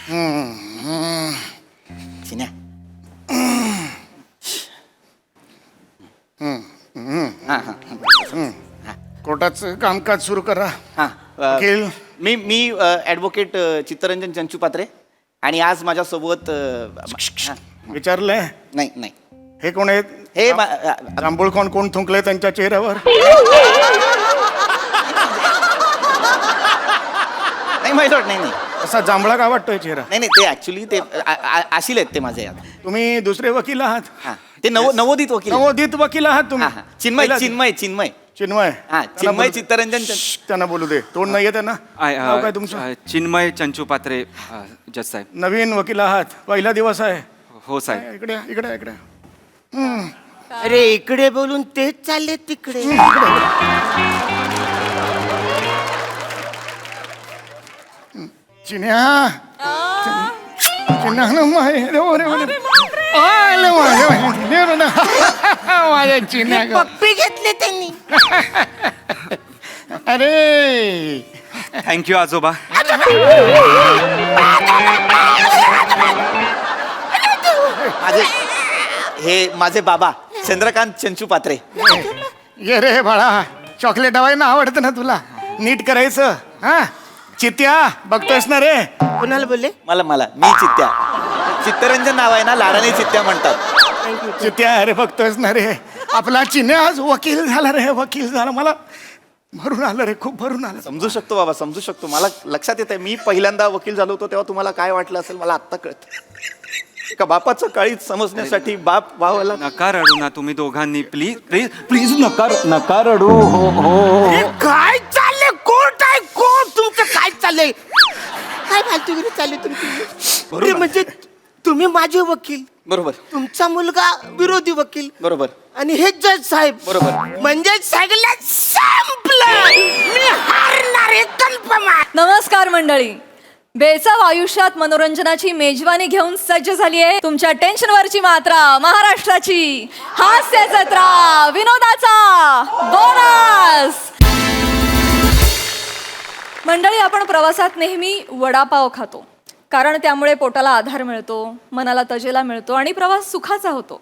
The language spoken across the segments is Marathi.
चिन्या कोर्टाचं कामकाज सुरू करा. हां वकील. मी ॲडव्होकेट चित्तरंजन चंचूपात्रे आणि आज माझ्यासोबत विचारलंय नाही नाही हे कोण आहेत? हे जांभूळ कोण थुंकले त्यांच्या चेहऱ्यावर? नाही माहिती नाही नाही असा जांभळा का वाटतोय चेहरा? नाही नाही ते ऍक्च्युली ते आशील आहेत ते माझे. तुम्ही दुसरे वकील आहात? हां ते नवोदित वकील. नवोदित वकील आहात तुम्ही? चिन्मय चिन्मय चिन्मय चिन्मय. हां चिन्मय चित्तरंजन त्यांना बोलू दे. तोंड नाहीये त्यांना. नाव काय तुमचं? चिन्मय चंचूपात्रे जज साहेब. नवीन वकील आहात, पहिला दिवस आहे. हो साहेब. इकडे इकडे इकडे. अरे इकडे बोलून तेच चालले तिकडे. चिन्या चिन्या माझ्या चिन्या. पप्पी घेतले त्यांनी. अरे थँक्यू आजोबा. माझे बाबा चंद्रकांत चंचूपात्रे. ये रे बाळा, चॉकलेट हवाय ना, आवडतं ना तुला? नीट करायचं. हा चित्या बघतोयस ना रे? कोणाला बोलले? मला मी चित्त्या. चित्तरंजन नाव आहे ना, लाडाने चित्त्या म्हणतात. चित्या अरे बघतोयस ना रे, आपला चिन्या आज वकील झाला रे, वकील झाला. मला भरून आलं रे, खूप भरून आलं. समजू शकतो बाबा, समजू शकतो. मला लक्षात येत आहे, मी पहिल्यांदा वकील झालो होतो तेव्हा तुम्हाला काय वाटलं असेल मला आत्ता कळत. एका बापाचं काळीच समजण्यासाठी बाप भावाला. नका रडू ना तुम्ही दोघांनी, प्लीज प्लीज प्लीज नका रडू. हो हो काय चाललंय? कोर्ट आहे कोर्ट. तुमचं काय चाललंय? काय फालतूगिरी चालली तुमची? अरे म्हणजे तुम्ही माझे वकील, बरोबर, तुमचा मुलगा विरोधी वकील, बरोबर, आणि हे जज साहेब, बरोबर. म्हणजे सगळं संपलं. मी हारणार आहे, कन्फर्म आहे. नमस्कार मंडळी. बेसाव आयुष्यात मनोरंजनाची मेजवानी घेऊन सज्ज झाली आहे तुमच्या टेन्शनवरची मात्रा, महाराष्ट्राची हास्य जत्रा, विनोदाचा बोनस. मंडळी, आपण प्रवासात नेहमी वडापाव खातो, कारण त्यामुळे पोटाला आधार मिळतो, मनाला तजेला मिळतो आणि प्रवास सुखाचा होतो.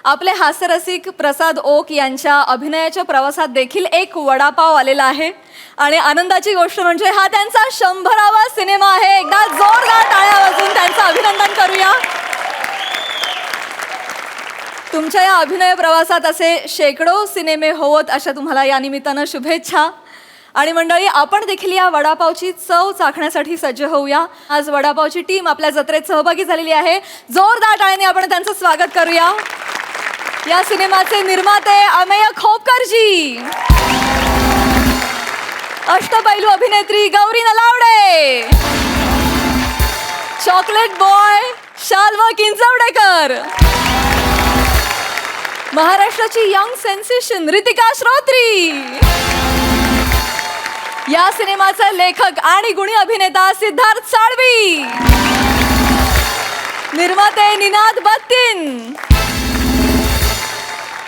आपले हास्यरसिक प्रसाद ओक यांच्या अभिनयाच्या प्रवासात देखील एक वडापाव आलेला आहे आणि आनंदाची गोष्ट म्हणजे हा त्यांचा 100वा सिनेमा आहे. एकदा जोरदार टाळ्या वाजवून त्यांचं अभिनंदन करूया. तुमच्या या अभिनय प्रवासात असे शेकडो सिनेमे होवत अशा तुम्हाला या निमित्तानं शुभेच्छा. आणि मंडळी, आपण देखील या वडापावची चव चाखण्यासाठी सज्ज होऊया. आज वडापावची टीम आपल्या जत्रेत सहभागी झालेली आहे. जोरदार टाळ्याने आपण त्यांचं स्वागत करूया. या सिनेमाचे निर्माते अमेय खोपकरजी, अष्टपैलू अभिनेत्री गौरी नलावडे, चॉकलेट बॉय शाल्व किंजवडेकर, महाराष्ट्राची यंग सेन्सेशन रितिका श्रोत्री, या सिनेमाचे लेखक आणि गुणी अभिनेता सिद्धार्थ साळवी, निर्माते निनाद बत्तीन,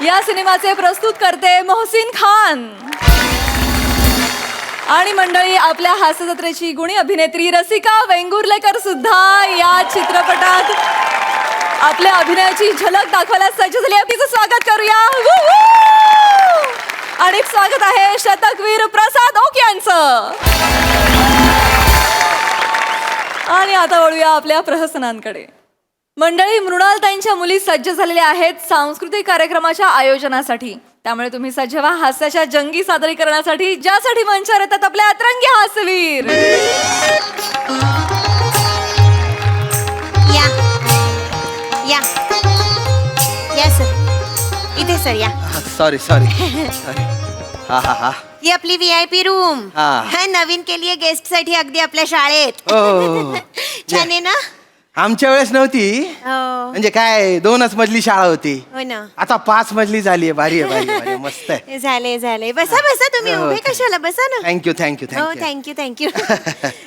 या सिनेमाचे प्रस्तुत करते मोहसिन खान, आणि मंडळी, आपल्या हास्य जत्रेची गुणी अभिनेत्री रसिका वेंगुर्लेकर सुद्धा या चित्रपटात आपल्या अभिनयाची झलक दाखवायला सज्ज झाली आहे. तिचं स्वागत करूया. आणि स्वागत आहे शतकवीर प्रसाद ओक यांचं. आणि आता वळूया आपल्या प्रहसनांकडे. मंडळी, मृणालताईंच्या मुली सज्ज झालेल्या आहेत सांस्कृतिक कार्यक्रमाच्या आयोजनासाठी. त्यामुळे तुम्ही सज्ज व्हा हास्याच्या जंगी सादरीकरणासाठी, ज्यासाठी मंचावर येतात आपले अतरंगी हास्यवीर. या या या सर, इथे सर या. सॉरी हा हा हा. ही आपली VIP रूम. हा. नवीन केली आहे गेस्ट साठी, अगदी आपल्या शाळेत. छान आहे ना? आमच्या वेळेस नव्हती, हो. म्हणजे काय 2च मजली शाळा होती. हो ना. आता 5 मजली झाली आहे. भारी आहे, भारी आहे, मस्त आहे. झाले बसा बसा, तुम्ही हो, उभे okay. कशाला, बसा ना. थँक्यू थँक्यू हो थँक्यू थँक्यू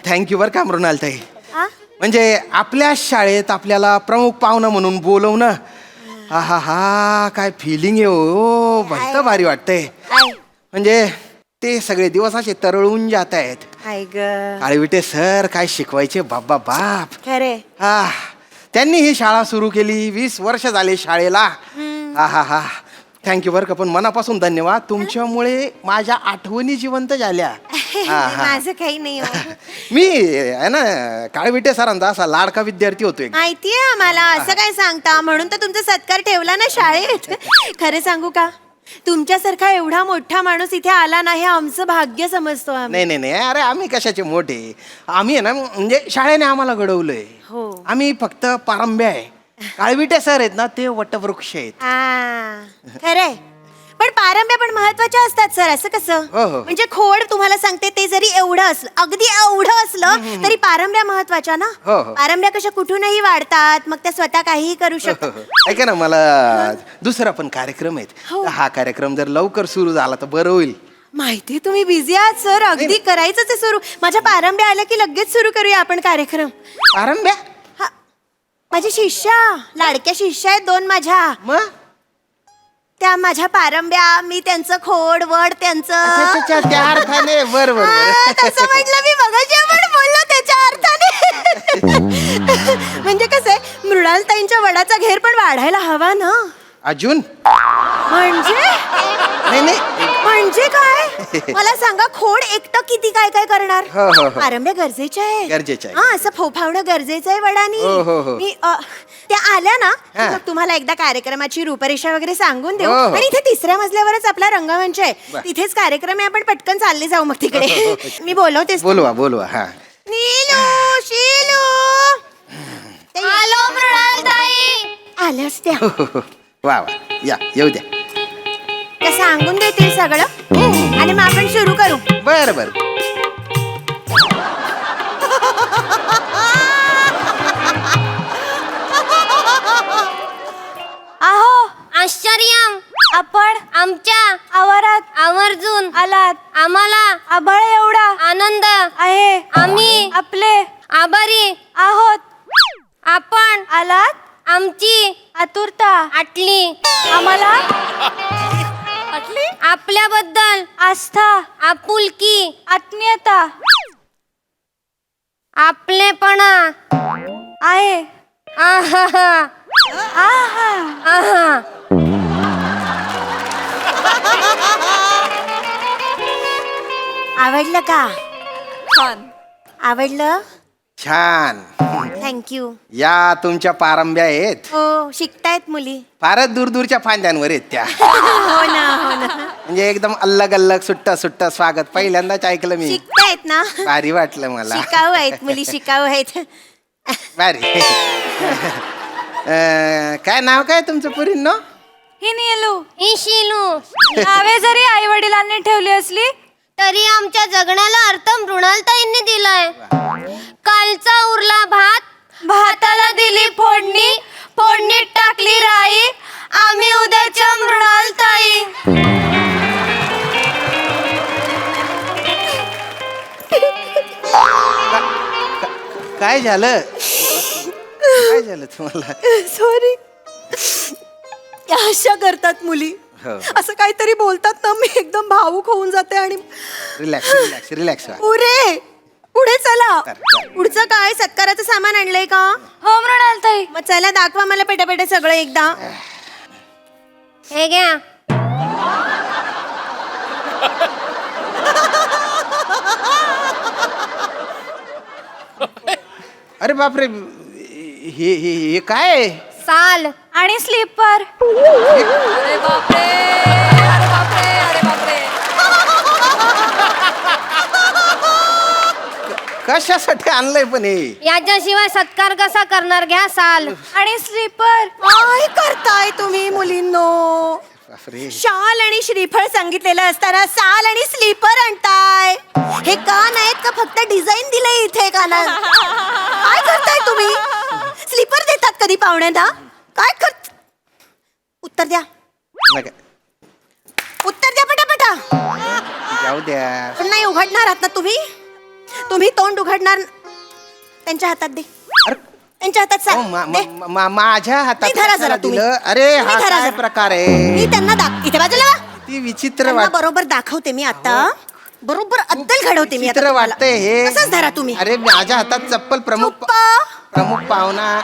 थँक्यू बरं का मृणालताई. हा? म्हणजे आपल्या शाळेत आपल्याला प्रमुख पाहुणा म्हणून बोलवणं, हा हा हा, काय फिलिंग आहे हो. मस्त भारी वाटतंय. म्हणजे ते सगळे दिवस असे तरळून जात आहेत. हाय ग काळविटे सर काय शिकवायचे बाबा बाप. खरे त्यांनी ही शाळा सुरू केली, 20 वर्ष झाले शाळेला. हा हा हा थँक्यू बरं का, पण मनापासून धन्यवाद. तुमच्यामुळे माझ्या आठवणी जिवंत झाल्या. माझं काही नाही हो. मी आहे ना काळविटे सरांचा असा लाडका विद्यार्थी होतो एक. माहितीये आम्हाला, असं काय सांगता, म्हणून तर तुमचा सत्कार ठेवला ना शाळेत. खरं सांगू का, तुमच्यासारखा एवढा मोठा माणूस इथे आला नाही आमचं भाग्य समजतो आम्ही. नाही नाही नाही, अरे आम्ही कशाचे मोठे, आम्ही आहे ना म्हणजे शाळेने आम्हाला घडवलंय. हो. आम्ही फक्त पारंब्या आहे. काळविटे सर आहेत ना ते वटवृक्ष आहेत. खरंय, पण पारंब्या पण महत्वाच्या असतात सर. असं कसं? हो, हो. म्हणजे खोड तुम्हाला सांगते, ते जरी एवढं असलं, अगदी एवढं असलं तरी पारंब्या महत्वाच्या ना. हो, हो. पारंब्या कशा कुठूनही वाढतात, मग त्या स्वतः काहीही करू शकतात. ऐका ना, मला दुसरा पण कार्यक्रम आहेत. हो. तर हा कार्यक्रम जर लवकर सुरू झाला तर बरं होईल. माहिती तुम्ही बिझी आहात सर, अगदी करायचंच आहे सुरू. माझ्या पारंब्या आल्या की लगेच सुरू करूया आपण कार्यक्रम. पारंब्या हा, माझी शिष्या, लाडक्या शिष्या आहेत 2 माझ्या. मग त्या माझ्या पारंब्या, मी त्यांचं खोड वड त्यांचं. अच्छा, त्या अर्थाने बरोबर. तसं म्हटलं मी मगाशी आपण बोललो त्याच्या अर्थाने. म्हणजे कसं आहे, मृणालताईंच्या वडाचा घेर पण वाढायला हवा ना. अजून म्हणजे नाही नाही. म्हणजे काय मला सांगा, खोड एकटं किती काय काय करणार. हो, हो, हो. पारंब्या गरजेच्या आहे. गरजेचं आहे. हा, असं फोफावणं गरजेचं आहे वडानी. हो, हो, हो. मी त्या आल्या ना की हा. मग तुम्हाला एकदा कार्यक्रमाची रूपरेषा वगैरे सांगून देऊ. हो, हो. आणि इथे 3ऱ्या मजल्यावरच आपला रंगमंच आहे. तिथेच कार्यक्रम आहे, आपण पटकन चालले जाऊ मग तिकडे. मी बोलवतेच. बोलवा हा. नीलू, शीलू, आलो मृणालताई. आल्यास त्या वा वा, या येऊ द्या. त्या सांगून देतील सगळं आणि मग आपण सुरू करू. बरं बरं. आहो आश्चर्य, आपण आमच्या आवारात आवर्जून आलात. आम्हाला आभाळ एवढा आनंद आहे. आम्ही आपले आभारी आहोत. आपण आलात, आमची आतुरता आटली. आम्हाला आपल्याबद्दल आस्था, आपुलकी, आत्मीयता, आपलेपणा आहे. आहा आहा आहा. आवडलं का? छान. आवडलं? छान. थँक्यू. या तुमच्या पारंब्या आहेत. हो, शिकतायत मुली. फारच दूरदूरच्या फांद्यांवर आहेत त्या. हो ना, हो ना. म्हणजे एकदम अल्लग अल्लग सुट्टा स्वागत पहिल्यांदाच ऐकलं मी. शिकतायत ना. भारी वाटलं मला. शिकाऊ आहेत मुली, शिकाऊ आहेत. भारी. काय नाव काय तुमचं पुरींनो? ही नीलू, ही शीलू. नावे जरी आई वडिलांनी ठेवली असली तरी आमच्या जगण्याला अर्थ मृणालताईंनी दिलाय. कालचा उरला भात, भाताला दिली फोडणी, फोडणीत टाकली राई, आम्ही उद्याच्या मृणालताई. काय झालं? काय झालं तुम्हाला? सॉरी. अशा करतात मुली, हो. असं काहीतरी बोलतात ना, मी एकदम भावूक होऊन जाते. आणि रिलॅक्स व्हा. पुढे चला. पुढचं काय, सत्काराचं सामान आणलंय का? हो मृणालताई. मग चला दाखवा मला पेटापेटा सगळं एकदा. हे घ्या. अरे बापरे, हे काय? साल आणि स्लीपर. अरे बापरे, अरे बापरे, अरे बापरे. कशासाठी आणलंय पण हे? याच्याशिवाय सत्कार कसा करणार? घ्या साल आणि स्लीपर. काय करताय तुम्ही मुलींनो? बापरे. शाल आणि श्रीफळ सांगितलेलं असताना साल आणि स्लीपर आणताय. हे कान आहेत का फक्त डिझाईन दिलंय इथे कानात? काय करताय तुम्ही? स्लीपर देतात कधी पाहुण्यांना? काय कर? उत्तर द्या, नका. उत्तर द्या पटापटा. जाऊ द्या. पण नाही उघडणार आहात ना तुम्ही? तुम्ही तोंड उघडणार? त्यांच्या हातात दे. अरे, त्यांच्या हातात अहो, माझ्या हातात नाही, धरा जरा कशाला तुम्ही. दिलं? अरे तुम्ही हा धरा काय जरा. प्रकार मी आहे? त्यांना इथे बाजूला वा. ती विचित्र त्यांना वाट. बरोबर दाखवते मी आता. बरोबर अद्दल घडवते मी आता चित्र तुम्हाला. वाटतंय हे. असंच धरा तुम्ही. अरे माझ्या हातात चप्पल चुप्प. प्रमुख पाहुणा.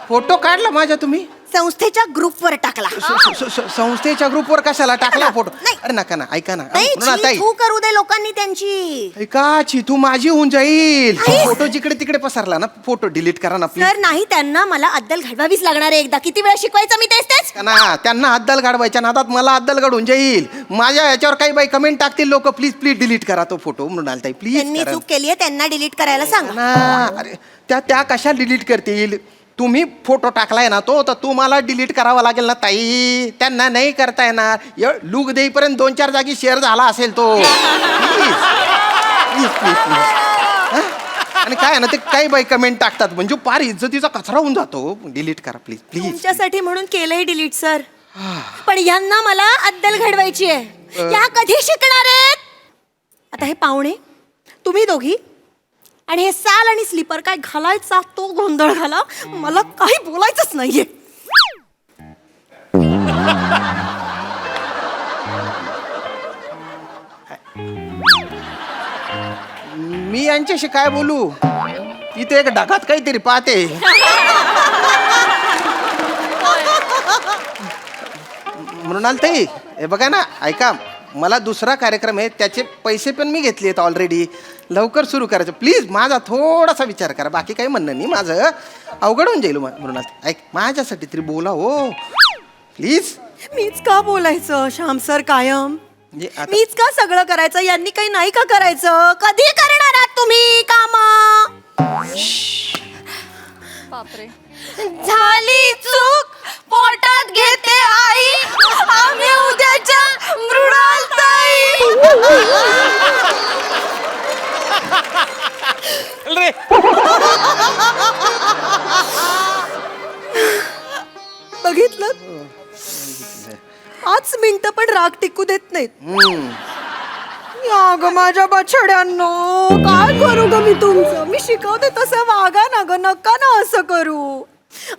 फोटो काढला माझ्या तुम्ही संस्थेच्या ग्रुपवर टाकला. संस्थेच्या ग्रुपवर कशाला टाकला फोटो? नाही. अरे नका ना, ऐका ना. नाही, मृणालताई, तू करू दे लोकांनी त्यांची. ऐका, चिथू माझी होऊन जाईल. नाही. फोटो जिकडे तिकडे पसरला ना, फोटो डिलीट करा ना प्लीज. सर नाही, त्यांना मला अद्दल घडवावीच लागणार आहे एकदा. किती वेळा शिकवायचं मी तेच. ना त्यांना अद्दल गाडवायच्या नादात मला अद्दल गाडून जाईल. माझ्या याच्यावर काही बाई कमेंट टाकतील लोक, प्लीज प्लीज डिलीट करा तो फोटो. मृणालताई त्यांनी प्लीज चूक केली आहे, त्यांना डिलीट करायला सांगा. ना. अरे त्या कशा डिलीट करतील? तुम्ही फोटो टाकलाय ना तो, तर तुम्हाला डिलीट करावा लागेल ना ताई. त्यांना नाही करता येणार. लुक देईपर्यंत 2-4 जागी शेअर झाला असेल तो. Please please please please. आणि काय आहे ना, ते काही बाई कमेंट टाकतात म्हणजे पार इज्जतीचा कचरा होऊन जातो. डिलीट करा प्लीज प्लीज. तुमच्यासाठी म्हणून केलंय डिलीट सर. पण यांना मला अद्दल घडवायची आहे. या कधी शिकणार आहेत? आता हे पाहुणे, तुम्ही दोघी आणि हे साल आणि स्लीपर काय घालायचा तो गोंधळ घाला. मला काही बोलायचंच नाहीये. मी यांच्याशी काय बोलू? इथे एक ढगात काहीतरी पाहते. मृणालताई, हे बघा ना, ऐका, मला दुसरा कार्यक्रम आहे, त्याचे पैसे पण मी घेतले आहेत ऑलरेडी. लवकर सुरू करायचं प्लीज. माझा थोडासा विचार करा. बाकी काही म्हणणं नाही माझं. अवघड होऊन जाईल मृणालताई. ऐक, माझ्यासाठी तरी बोला हो प्लीज. मीच का बोलायचं श्याम सर कायम? म्हणजे आता मीच का सगळं करायचं? यांनी काही नाही का करायचं? कधी करणार आहात तुम्ही काम? बापरे. झाली चूक पोटात घेते आई, आम्ही उद्याच्या मृणालताई. बघितलं? 5 मिनिटं पण राग टिकू देत नाहीत. या ग माझ्या बछड्यांनो, काय करू ग मी तुमचं? मी शिकवते तसं वागा ना ग, नका ना असं करू.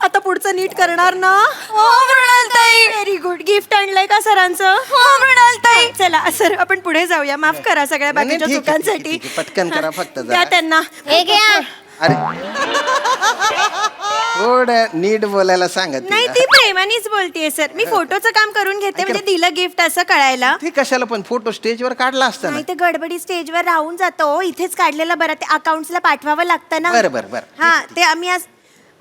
आता पुढचं नीट करणार ना? हो मृणालताई. Very good. गिफ्ट आणलंय का सरांचं? हो मृणालताई. चला सर, आपण पुढे जाऊया. माफ करा सगळ्या नाही, बाकीच्या ठीक आहे, चुकांसाठी. ठीक आहे, पटकन करा फक्त जरा. द्या त्यांना. हे घ्या. अरे थोडं नीट बोलायला सांगत. नाही, ती प्रेमानेच बोलतेय सर. मी फोटोचं काम करून घेते म्हणजे दिलं गिफ्ट असं कळायला. ते कशाला पण फोटो स्टेजवर काढला असता ना. नाही तर गडबडी स्टेजवर राहून जातो. इथेच काढलेलं बरं. ते अकाउंट्सला पाठवावं लागतं ना. बरं. हा, ते आम्ही आज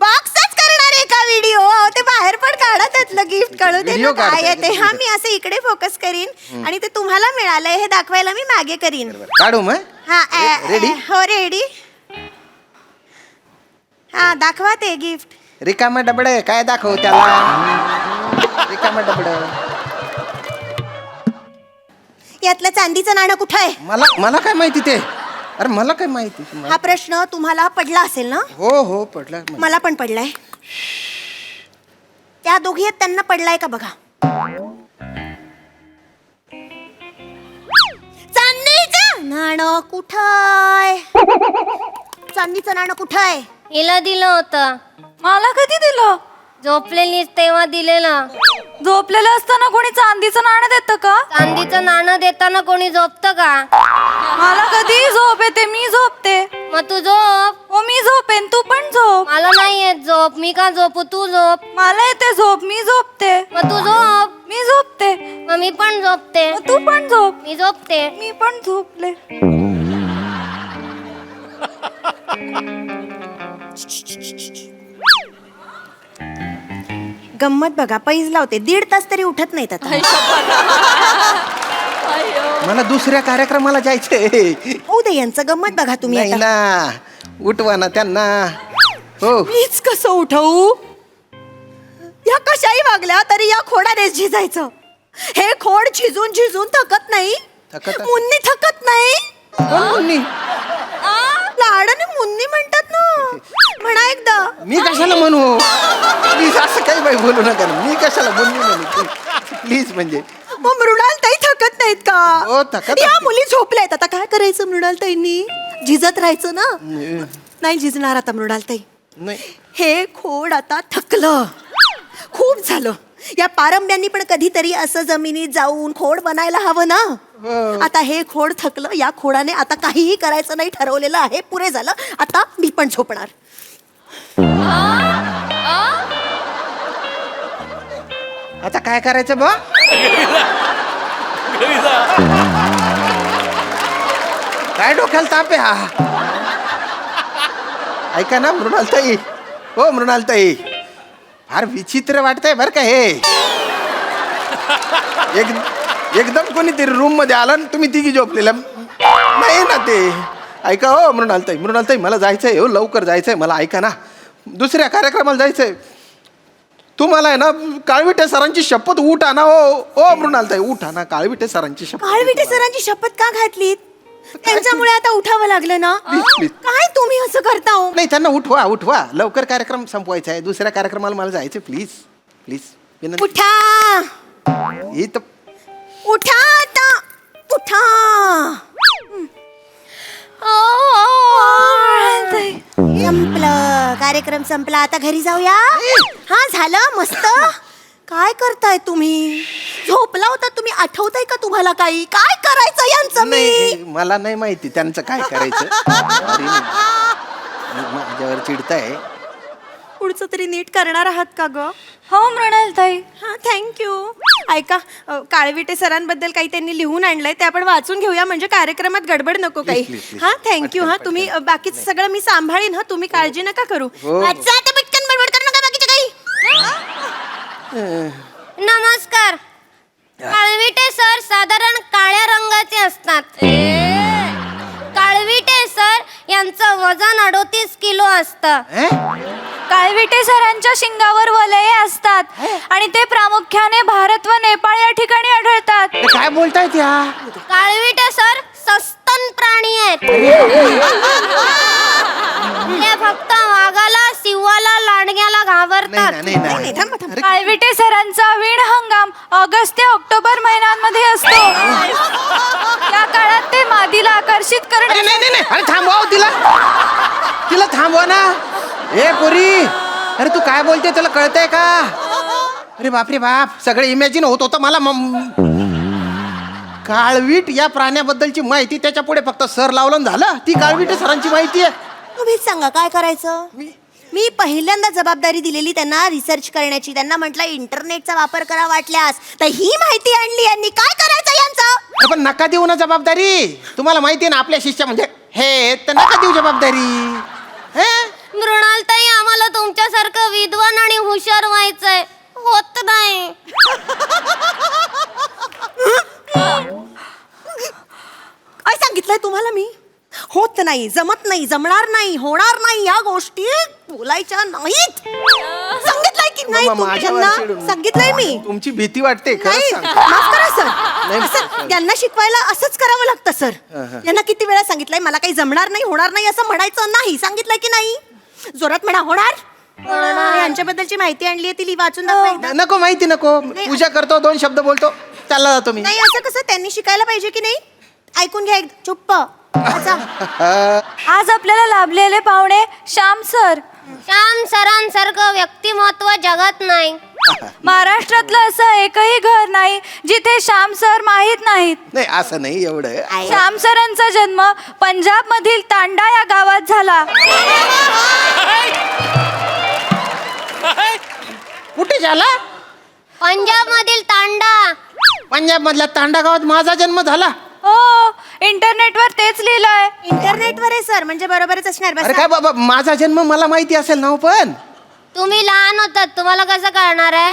बॉक्सच करणार आहे का व्हिडिओ? ते बाहेर पण काढा त्यातलं गिफ्ट. कळू दे ना Video काय काढताय आहे ते. का? हा, मी असं इकडे फोकस करीन आणि ते तुम्हाला मिळालंय हे दाखवायला मी मागे करीन. काढू मग. हा, रेडी? हो रेडी. हा, दाखवा ते गिफ्ट. रिकामा डबड काय दाखव त्याला? रिकामा डबड. यातलं चांदीचं नाणं कुठं आहे? मला काय माहिती ते? अरे मला काय माहिती? हा प्रश्न तुम्हाला पडला असेल ना? हो पडला. मला पण पडलाय. त्या दोघी आहेत, त्यांना पडलाय का बघा. चांदीचं नाणं कुठंय? चांदीचं नाणं कुठंय? हिला दिलं होतं. मला कधी दिलं? झोपलेलीच तेव्हा दिलेलं. झोपलेलं असताना कोणी चांदीचं नाणं देतं का? चांदीचं नाणं देताना कोणी झोपतं का? मला कधी झोप येते, मी झोपते. मग तू झोप. हो, मी झोपेन, तू पण झोप. मला नाही येत झोप. मी का झोपू? तू झोप. मला येते झोप, मी झोपते. मग तू झोप. मी झोपते. मग मी पण झोपते. मग तू पण झोप. मी झोपते. मी पण झोपले. गंमत बघा, पैज लावते. 1.5 तास तरी उठत नाहीत आता. मला दुसऱ्या कार्यक्रमाला जायचंय. होऊ दे यांचं. गंमत बघा तुम्ही नाही आता. ना, उठवा ना त्यांना. हो मीच कसं उठवू? या कशाही वागल्या तरी या खोडानेच झिजायचं. हे खोड झिजून झिजून थकत नाही. थकत असेल. मुन्नी थकत नाही. कोण मुन्नी? लाडाने मुन्नी म्हणतात ना. म्हणा एकदा. मी कशाला म्हणू? प्लीज असं काही बाई बोलू नका ना. मी कशाला मुन्नी म्हणू? प्लीज म्हणजे. मग मृणालताई थकत नाहीत का? हो, थकत या असतील. मुली झोपल्यात. आता काय करायचं मृणालताईंनी? झिजत राहायचं ना. नाही झिजणार आता मृणालताई. नाही. हे खोड आता थकलं. खूप झालं. या पारंब्यांनी पण कधीतरी असं जमिनीत जाऊन खोड बनायला हवं ना. आता हे खोड थकलं, या खोडाने आता काहीही करायचं नाही ठरवलेलं आहे, पुरे झालं. आता मी पण झोपणार. आता काय करायचं बा? काय डोक्याला ताप आहे हा? ऐका ना मृणालताई, हो मृणालताई, फार विचित्र वाटतंय बरं का हे. एकदम कोणीतरी रूम मध्ये आला ना, तुम्ही तिघी झोपलेला नाही ना ते. ऐका हो मृणालताई, मृणालताई मला जायचंय हो, लवकर जायचंय मला. ऐका ना, दुसऱ्या कार्यक्रमाला जायचंय. तुम्हाला आहे ना काळविटे सरांची शपथ उठा ना. ओ मृणालताई उठा ना, काळविटे सरांची शपथ. काळविटे सरांची शपथ का घातलीत? त्यांच्यामुळे आता उठावं लागलं ना. please. काय तुम्ही असं करता हो? नाही त्यांना उठवा उठवा, लवकर कार्यक्रम संपवायचा आहे. दुसऱ्या कार्यक्रमाला मला जायचं. प्लीज प्लीज विनंती. उठा ही तर उठा आता, उठा. संपलं, कार्यक्रम संपला. आता घरी जाऊया. हा झालं मस्त. काय करताय तुम्ही? झोपला होता तुम्ही, आठवताय का तुम्हाला काही? काय करायचं यांचं? नाही, मी मला नाही माहिती त्यांचं काय करायचं. Sorry, माझ्यावर चिडताय. पुढचं तरी नीट करणार आहात का ग? हो मृणालताई. हा थँक्यू. ऐका, काळविटे सरांबद्दल काही त्यांनी लिहून आणलंय, ते आपण वाचून घेऊया, म्हणजे कार्यक्रमात गडबड नको काही. Please, please. हा थँक्यू. हा पटकन, तुम्ही बाकीचं सगळं मी सांभाळीन. हा तुम्ही काळजी नका करू. हो. वाचा आता पटकन, बडबड करू नका बाकीचं काही. नमस्कार. काळविटे सर साधारण काळ्या रंगाचे असतात. काळविटे सर यांचं वजन 38 किलो असतं. काळविटे सरांच्या शिंगावर वलये असतात आणि ते प्रामुख्याने भारत व नेपाळ या ठिकाणी आढळतात. हे काय बोलताय त्या? काळविटे सर सस्तन प्राणी आहेत. ते फक्त वाघाला, सिंहाला, लांडग्याला घाबरतात. नाही ना. नाही, थांबा, थांबा. काळविटे सरांचा वीण हंगाम ऑगस्ट ते ऑक्टोबर महिन्यांमध्ये असतो. या काळात ते मादीला आकर्षित अरे करण्यासाठी नाही. अरे थांबवा हो तिला थांबवा ना. ए पोरी, अरे तू काय बोलते, तुला कळतंय का? अरे बापरे बाप, सगळं इमॅजिन होत होतं मला. काळवीट या प्राण्याबद्दलची माहिती, त्याच्या पुढे फक्त सर लावलं झालं. ती काळवीट सरांची माहिती आहे. तुम्हीच सांगा काय करायचं. मी पहिल्यांदा जबाबदारी दिलेली त्यांना रिसर्च करण्याची. त्यांना म्हटलं इंटरनेटचा वापर करा वाटल्यास, तर ही माहिती आणली यांनी. काय करायचं यांचं? अरे पण नका देऊ ना जबाबदारी. तुम्हाला माहिती आहे ना आपल्या शिष्य म्हणजे हे, तर नका देऊ जबाबदारी. मृणालताई, आम्हाला तुमच्यासारखं विद्वान आणि हुशार व्हायचंय, होत नाही. काय सांगितलंय तुम्हाला मी? होत नाही, जमत नाही, जमणार नाही, होणार नाही, या गोष्टी बोलायच्या नाहीत. सांगितलंय की नाही माझ्यावर त्यांना? चिडून. सांगितलंय मी. तुमची भीती वाटते खरंच नाही, सांग. माफ करा सर. नाही, असं त्यांना शिकवायला असंच करावं लागतं सर. यांना किती वेळा सांगितलंय मला काही जमणार नाही, होणार नाही असं म्हणायचं नाही. सांगितलंय की नाही? जोरात म्हणा, होणार. यांच्याबद्दलची माहिती आणली आहे, ती वाचून दाखवा एकदा. नको माहिती नको. पूजा करतो, 2 शब्द बोलतो, चालला जातो मी. नाही, असं कसं? त्यांनी शिकायला पाहिजे की नाही? ऐकून घ्या एकदा. चुप्प. वाचा. आज आपल्याला लाभलेले पाहुणे श्याम सर. श्याम सरांसारखं व्यक्तिमत्व जगात नाही. महाराष्ट्रातलं असं एकही घर नाही जिथे श्याम सर माहीत नाहीत. नाही असं नाही एवढं. श्याम सरांचा जन्म पंजाब मधील तांडा या गावात झाला. कुठे झाला? पंजाब मधील तांडा. पंजाब मधल्या तांडा गावात माझा जन्म झाला. हो, इंटरनेटवर तेच लिहिलंय. इंटरनेटवर आहे सर, म्हणजे बरोबरच असणार. अरे बस काय बाबा, माझा जन्म मला माहिती असेल ना. पण तुम्ही लहान होतात, तुम्हाला कसं कळणार आहे?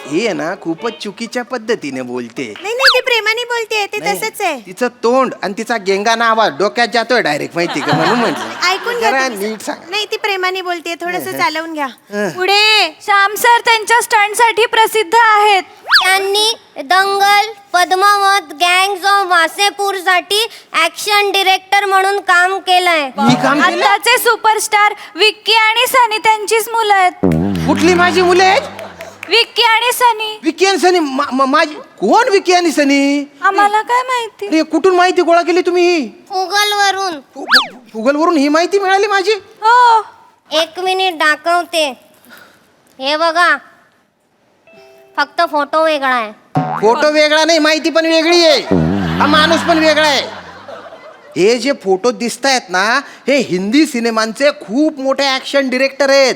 ही आहे ना खूपच चुकीच्या पद्धतीने बोलते. नाही नाही, ती प्रेमाने बोलते, ते नाही, तसंच आहे. तिचं तोंड आणि तिचा गेंगाना आवाज डोक्यात जातोय डायरेक्ट, माहिती का? म्हणून म्हटलं ऐकून घ्या जरा तुम्ही. नीट सांग. नाही, ती प्रेमाने बोलते, थोडस चालवून घ्या. पुढे श्याम सर त्यांच्या स्टंट साठी प्रसिद्ध आहेत. त्यांनी दंगल, पद्मावत, गँग्स ऑफ वासेपूर साठी ऍक्शन डिरेक्टर म्हणून काम केलंय. मी काम केलं? आताचे सुपरस्टार विक्की आणि सनी त्यांचीच मुलं आहेत. कुठली माझी मुले आहेत? विक्की आणि सनी. विकी आणि सनी? माझी कोण विकी आणि सनी? आम्हाला काय माहिती? अरे कुठून माहिती गोळा केली तुम्ही? गुगल वरून. गुगल वरून ही माहिती मिळाली माझी? हो, 1 मिनिट दाखवते. हे बघा, फक्त फोटो वेगळा आहे. फोटो वेगळा नाही, माहिती पण वेगळी आहे, हा माणूस पण वेगळा आहे. हे जे फोटो दिसत आहेत ना, हे हिंदी सिनेमांचे खूप मोठे ऍक्शन डिरेक्टर आहेत.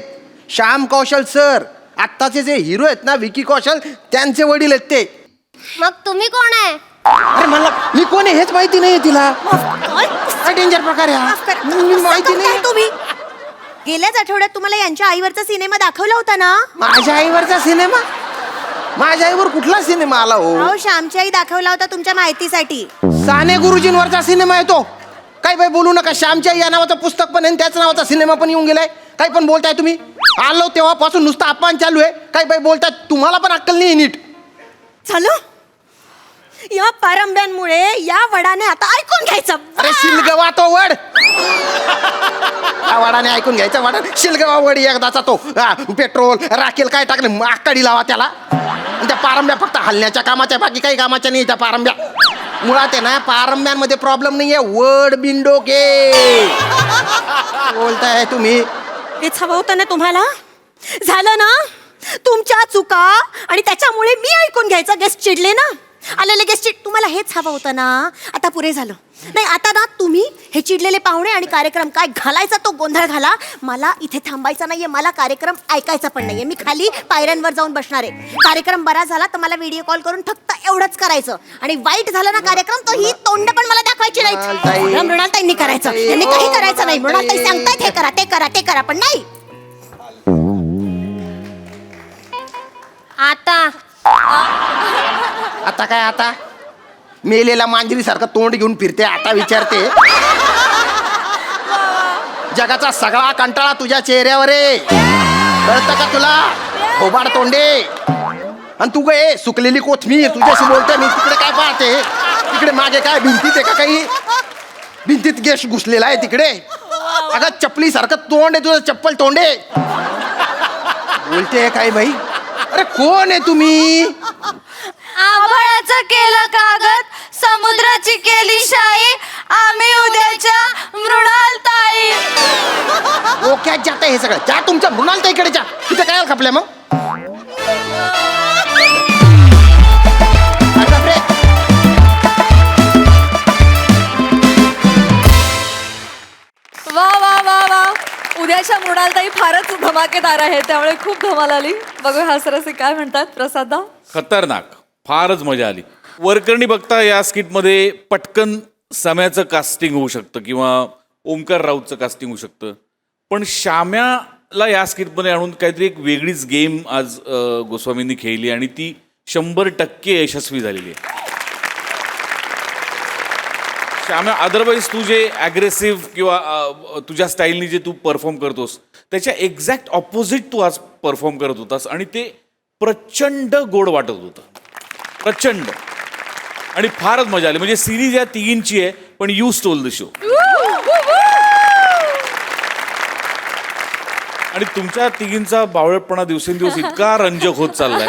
श्याम कौशल सर, आत्ताचे जे हिरो आहेत ना, विकी कौशल, त्यांचे वडील आहेत ते. मग तुम्ही कोण आहे? अरे मला मी कोण आहे हेच माहिती नाही तिला. काय डेंजर प्रकार आहे माफ हा? करा. मी माहिती असं काय नाही. तुम्ही गेल्याच आठवड्यात तुम्हाला यांच्या आईवरचा सिनेमा दाखवला होता ना? माझ्या आईवरचा सिनेमा? माझ्या आईवर कुठला सिनेमा आला हो? अहो, श्यामची आई दाखवला होता तुमच्या माहितीसाठी. साने गुरुजींवरचा सिनेमा आहे तो. काय बाई बोलू नका. श्यामच्या या नावाचं पुस्तक पण आहे आणि त्याच नावाचा सिनेमा पण येऊन गेलाय. काय पण बोलताय तुम्ही? आलो तेव्हापासून नुसतं अपमान चालू आहे. काय बाई बोलताय? तुम्हाला पण अक्कल नाही नीट. झालं या पारंब्यांमुळे या वडाने आता ऐकून घ्यायचं. अरे शिलगवा तो वड. या वडाने ऐकून घ्यायचा वडा. शिलगवा वड एकदाचा तो. पेट्रोल राखेल काय टाकलं आकाडी लावा त्याला. आणि त्या पारंब्या फक्त हलण्याच्या कामाच्या, बाकी काही कामाच्या नाही त्या पारंब्या. मुळात आहे ना, पारंब्यांमध्ये प्रॉब्लेम नाहीये, वड बिंडोके बोलताय तुम्ही. हेच हवं होतं ना तुम्हाला? झालं ना तुमच्या चुका, आणि त्याच्यामुळे मी ऐकून घ्यायचं. गेस्ट चिडले ना, आलेले गेस्ट चिड. तुम्हाला हेच हवं होतं ना? आता पुरे झालं. नाही आता ना तुम्ही हे चिडलेले पाहुणे आणि कार्यक्रम काय घालायचा तो गोंधळ घाला. मला इथे थांबायचा नाहीये, मला कार्यक्रम ऐकायचा पण नाहीये. मी खाली पायऱ्यांवर जाऊन बसणार आहे. कार्यक्रम बरा झाला तर मला व्हिडिओ कॉल करून फक्त एवढंच करायचं, आणि वाईट झालं ना कार्यक्रम तर ही तोंड पण मला दाखवायची मृणालताई. नाही. मृणालताईंनी करायचं, यांनी काही करायचं नाही. मृणालताई सांगतायत हे करा, ते करा, ते करा, पण नाही. आता काय? आता मेलेला मांजरी सारखं तोंड घेऊन फिरते. आता विचारते. जगाचा सगळा कंटाळा तुझ्या चेहऱ्यावर आहे, कळतं का तुला? थोबाड तोंडे. आणि तू गे सुकलेली कोथमीर, तुझ्याशी बोलते मी. तिकडे काय पाहते? तिकडे मागे काय भिंतीत आहे का? काही भिंतीत गेश घुसलेला आहे तिकडे. अगं चपली सारखं तोंड आहे तुझं, चप्पल तोंडे. बोलते काय बाई? अरे कोण आहे तुम्ही? आभाळाचं केलं कागद, समुद्राची केली शाई, आम्ही उद्याच्या मृणालताई. डोक्यात जात हे सगळं. जा तुमच्या मृणालताईकडे जा. तिथे काय खपल्या मग? वा वा वा वा, उद्याच्या मृणालताई फारच धमाकेदार आहे, त्यामुळे खूप धमाल आली. बघूया हास्यरसिक काय म्हणतात. प्रसादा? खतरनाक, फारच मजा आली. वरकरणी बघता या स्किटमध्ये पटकन सम्याचं कास्टिंग होऊ शकतं किंवा ओमकार राऊतचं कास्टिंग होऊ शकतं, पण श्याम्याला या स्किटमध्ये आणून काहीतरी एक वेगळीच गेम आज गोस्वामींनी खेळली आणि ती 100% यशस्वी झालेली आहे. श्याम्या, अदरवाईज तू जे ॲग्रेसिव्ह किंवा तुझ्या स्टाईलनी जे तू परफॉर्म करतोस त्याच्या एक्झॅक्ट ऑपोजिट तू आज परफॉर्म करत होतास आणि ते प्रचंड गोड वाटत होतं, प्रचंड. आणि फारच मजा आली. म्हणजे सिरीज या तिघींची आहे, पण यू स्टोल द शो. आणि तुमच्या तिघींचा बावळटपणा दिवसेंदिवस इतका रंजक होत चाललाय,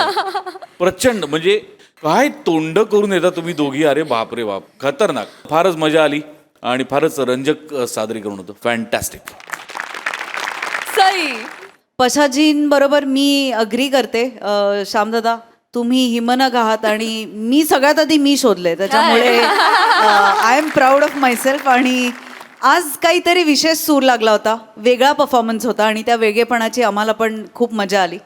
प्रचंड. म्हणजे काय तोंड करून येता तुम्ही दोघी, अरे बाप रे बाप, खतरनाक. फारच मजा आली आणि फारच रंजक सादरीकरण होतं. फॅन्टॅस्टिक. सई? पशाजींबरोबर मी अग्री करते. श्यामदादा, तुम्ही हिमनग आहात आणि मी सगळ्यात आधी मी शोधले, त्याच्यामुळे I am proud of myself. आणि आज काहीतरी विशेष सूर लागला होता, वेगळा परफॉर्मन्स होता आणि त्या वेगळेपणाची आम्हाला पण खूप मजा आली.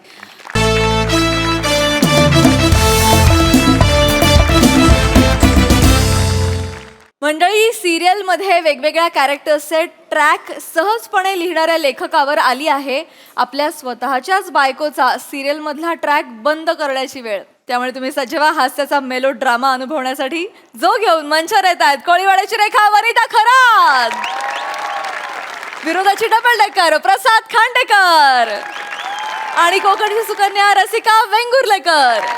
मंडळी, सिरियलमध्ये वेगवेगळ्या कॅरेक्टर्सचे ट्रॅक सहजपणे लिहिणाऱ्या लेखकावर आली आहे आपल्या स्वतःच्याच बायकोचा सिरियलमधला ट्रॅक बंद करण्याची वेळ. त्यामुळे तुम्ही सजेवा हास्याचा मेलो ड्रामा अनुभवण्यासाठी जो घेऊन मंचावर येत आहेत कोळीवाड्याची रेखा वनिता खरात, विरोधाची डबल डेकर प्रसाद खांडेकर आणि कोकणची सुकन्या रसिका वेंगुर्लेकर.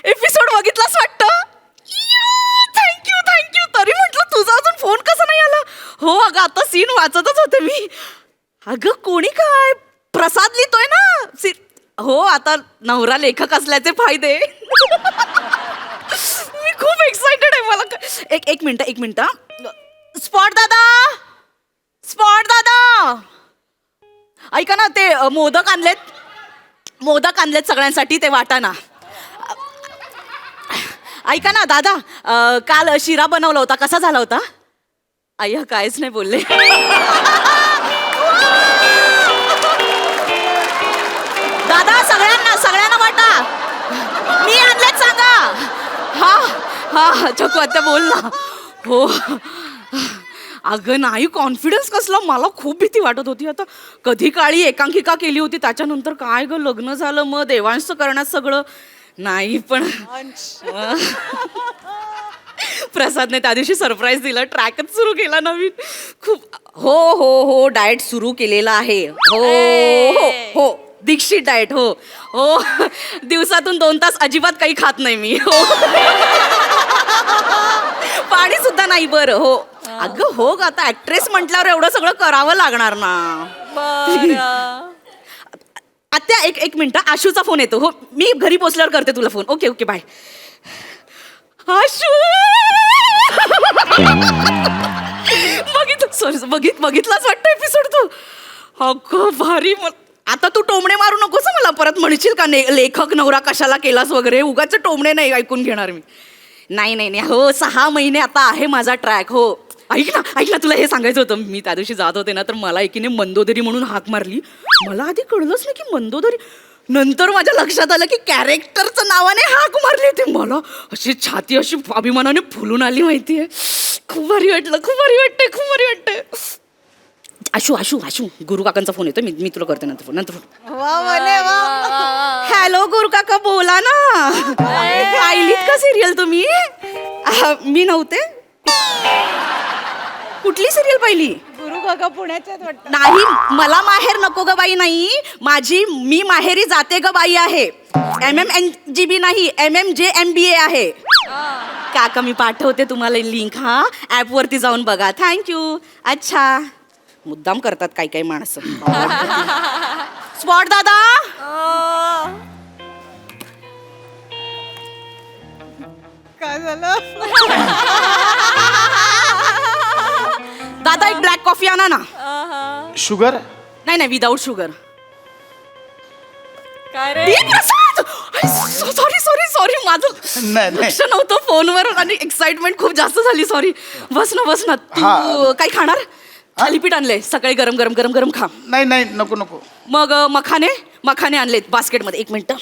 एपिसोड बघितलास वाटतं? Thank you thank you. तरी म्हटलं तुझा अजून फोन कसा नाही आला? हो अगं, आता सीन वाचतच होते मी. अगं कोणी काय प्रसाद लिहितोय ना. हो, आता नवरा लेखक असल्याचे फायदे. मी खूप एक्साइटेड आहे. मला एक मिनिट. स्पॉट दादा ऐका ना, ते मोदक आणलेत सगळ्यांसाठी, ते वाटा ना. ऐका ना दादा, काल शिरा बनवला होता, कसा झाला होता? अय्या, कायच नाही बोलले. दादा सगळ्यांना वाटा. मी आणलेत सांगा. हा चकू आता बोल ना. हो अगं नाही, कॉन्फिडन्स कसला, मला खूप भीती वाटत होती. आता कधी काळी एकांकिका केली होती, त्याच्यानंतर काय ग लग्न झालं, मग देवांश करण्यात सगळं नाही. पण प्रसादने त्या दिवशी सरप्राईज दिला, ट्रॅकच सुरू केला नवीन. खूप हो डाएट सुरू केलेला आहे. हो दीक्षित डाएट. हो दिवसातून 2 तास अजिबात काही खात नाही मी. हो पाणी सुद्धा नाही. बरं हो. अगं हो ग, आता ऍक्ट्रेस म्हटल्यावर एवढं सगळं करावं लागणार ना. आत्या एक मिनिट, आशूचा फोन येतो. हो मी घरी पोचल्यावर करते तुला फोन. Okay bye. आशू बघितलाच वाटतं एपिसोड तू. अगं भारी. आता तू टोमणे मारू नकोस मला, परत म्हणशील का लेखक नवरा कशाला केलास वगैरे. उगाच टोमणे नाही ऐकून घेणार मी. नाही. हो 6 महिने आता आहे माझा ट्रॅक. हो ऐक ना, तुला हे सांगायचं होतं. मी त्या दिवशी जात होते ना, तर मला एकीने मंदोदरी म्हणून हाक मारली. मला आधी कळलंच नाही की मंदोदरी. नंतर माझ्या लक्षात आलं की कॅरेक्टरचं नावाने हाक मारली होती. मला अशी छाती अशी अभिमानाने फुलून आली माहितीये. खूप भारी वाटते. आशू गुरु काकांचा फोन येतो. मी तुला करते नंतर फोन. हॅलो गुरु काका, बोला ना. पाहिलीत का सिरियल तुम्ही? मी नव्हते. कुठली सिरियल पाहिली? गुरु काका पुण्याच्यात वाटतं. नाही, मला माहेर नको ग बाई. नाही, मी माहेरी जाते ग बाई आहे. MMNGB नाही, MMJMBA आहे. काका मी पाठवते तुम्हाला लिंक. हा ऍप वरती जाऊन बघा. थँक्यू. अच्छा, मुद्दाम करतात काही माणसं. स्पॉट दादा. काय झालं? दादा एक ब्लॅक कॉफी आणा ना. शुगर? नाही विदाऊट शुगर. काय रे? सॉरी माझं नाही. लक्ष नव्हतं फोनवर आणि एक्साइटमेंट खूप जास्त झाली. सॉरी. बस ना. तू काय खाणार? थालीपीठ आणले सकाळी, गरम खा. नाही नको. मग मखाने आणलेत बास्केटमध्ये. 1 मिनिट.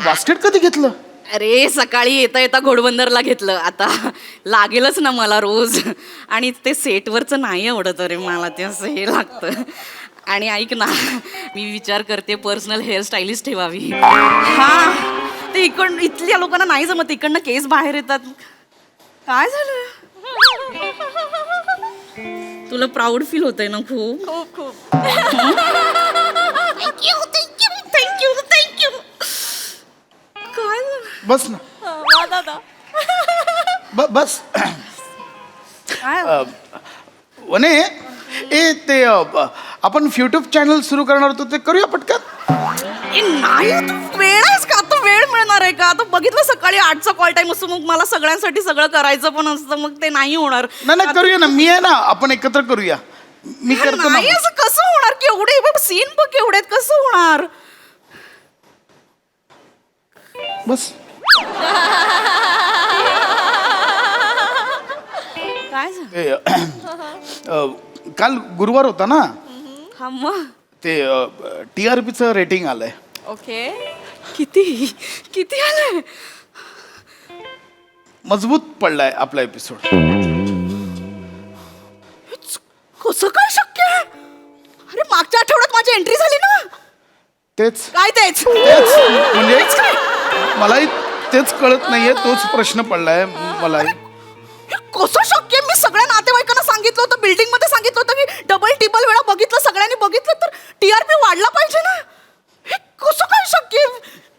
बास्केट कधी घेतलं? अरे सकाळी येता घोडबंदरला घेतलं. आता लागेलच ना मला रोज. आणि ते सेटवरचं नाही आवडत रे मला, ते असं हे लागतं. आणि ऐक ना, मी विचार करते पर्सनल हेअर स्टाईलिस्ट ठेवावी. हा ते इथल्या लोकांना नाही जमत, इकडनं केस बाहेर येतात. काय झालं? तुला प्राऊड फील होतंय ना? खूप. थँक्यू. काय झालं? बस ना. बस. वने ते आपण युट्यूब चॅनल सुरू करणार होतो, ते करूया पटकन. नाही, तू वेळ आहेस का? आता वेळ मिळणार आहे का? आता बघितलं सकाळी 8चा कॉल टाइम असतो, मग मला सगळ्यांसाठी सगळं करायचं पण असतं, मग ते नाही होणार. नाही करूया ना, मी आहे ना, आपण एकत्र करूया. मी करतो ना. नाही असं कसं होणार? केवढे सीन बघ, केवढे आहेत, कसं होणार? बस. काय झालं? काल गुरुवार होता ना, हा मग ते TRPचं रेटिंग आलंय. ओके. किती आलंय? मजबूत पडलाय आपला एपिसोड. कसं काय शक्य आहे? अरे मागच्या आठवड्यात माझी एंट्री झाली ना. तेच तेच म्हणजे मलाही तेच कळत नाहीये, तोच प्रश्न पडलाय मलाही. कसं शक्य? मी सगळ्या नातेवाईकांना सांगितलं होतं, बिल्डिंग मध्ये सांगितलं होतं की डबल टिबल वेळा बघितलं, सगळ्यांनी बघितलं, तर TRP वाढला पाहिजे ना. हे कसं काय शक्य?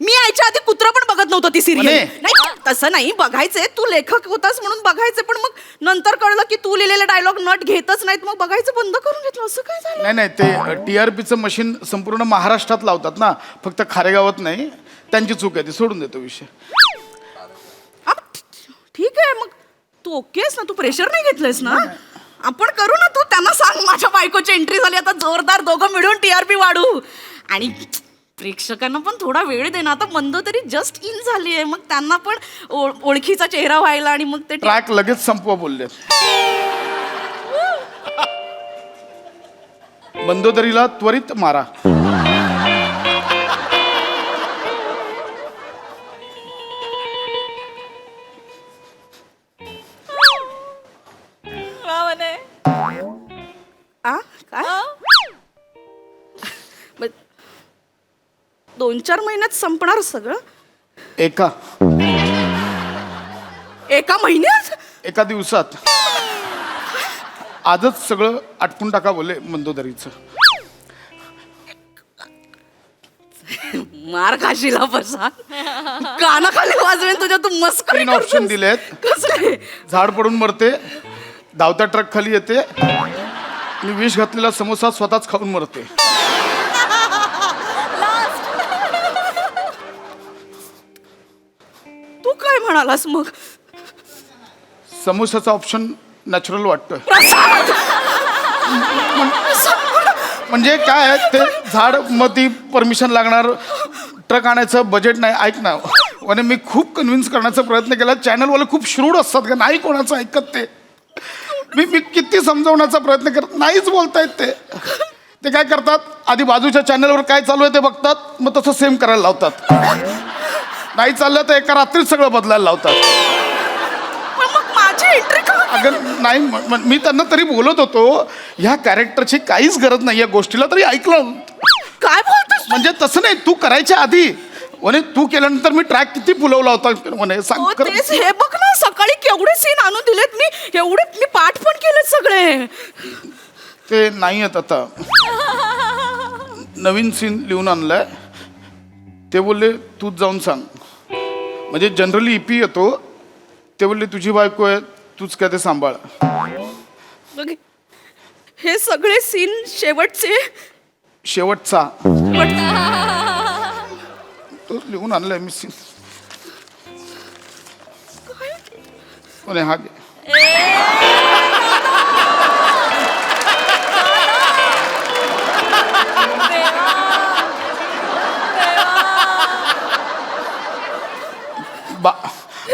मी यायच्या आधी कुत्रा पण बघत नव्हतं ती सिरियल. नाही तसं नाही बघायचंय, तू लेखक होतास म्हणून बघायचे, पण मग नंतर कळलं की तू लिहिलेले डायलॉग नट घेतच नाहीत, मग बघायचं बंद करून घेतलं. असं काय झालं? नाही नाही, ते TRPचं मशीन संपूर्ण महाराष्ट्रात लावतात ना, फक्त खारेगावात नाही. त्यांची चूक आहे, ती सोडून देतो विषय. ठीक आहे, मग तू ओके आहेस ना? तू प्रेशर नाही घेतलंयस ना? आपण करू ना. तू त्यांना सांग माझ्या बायकोची एंट्री झाली, आता जोरदार दोघं मिळून TRP वाढू. आणि प्रेक्षकांना पण थोडा वेळ दे ना. आता मंद तरी जस्ट इन झाली आहे, मग त्यांना पण ओळखीचा चेहरा व्हायला, आणि मग ते ट्रॅक लगेच संपवा बोलले. मंदोदरीला त्वरित मारा. काय 2-4 महिन्यात संपणार सगळं? एका महिन्यात? एका दिवसात. आजच सगळं आटपून टाका बोले मंदोदरीचं. मार खाशीला बसा, कानाखाली वाजवेन तुझ्या. तू मस्करी 3 ऑप्शन दिलेत. कसले? झाड पडून मरते, धावत्या ट्रक खाली येते, आणि विष घातलेला समोसा स्वतःच खाऊन मरते. तू काय म्हणालास मग? समोसाचा ऑप्शन नॅचरल वाटतोय. म्हणजे काय आहे, ते झाड मग ती परमिशन लागणार, ट्रक आणायचं बजेट नाही. ऐक ना, आणि मी खूप कन्व्हिन्स करण्याचा प्रयत्न केला. चॅनलवाले खूप श्रूड असतात का, नाही कोणाचं ऐकत ते. मी किती समजावण्याचा प्रयत्न करत, नाहीच बोलतायत ते. ते काय करतात, आधी बाजूच्या चॅनलवर काय चालू आहे ते बघतात, मग तसं सेम करायला लावतात. नाही चाललं तर एका रात्रीत सगळं बदलायला लावतात. मग माझी एंट्री का? अगं नाही, मी त्यांना तरी बोलत होतो, ह्या कॅरेक्टरची काहीच गरज नाही, या गोष्टीला तरी ऐकलं. काय बोलतोस? म्हणजे तसं नाही, तू करायच्या आधी म्हणे, तू केल्यानंतर मी ट्रॅक किती फुलवला होता म्हणे, सांग. तेच हे बघ ना, सकाळी केवढे सीन आणून दिलेत मी, एवढे मी पाठ पण केलेत सगळे. ते नाही आहेत आता. नवीन सीन लिहून आणलाय, ते बोलले तूच जाऊन सांग. म्हणजे जनरली EP येतो, ते बोलले तुझी बायको आहे, तूच काय ते सांभाळ. बघ, हे सगळे सीन शेवटचा तो लिहून आणलाय मी सीन. म्हणे हा घे.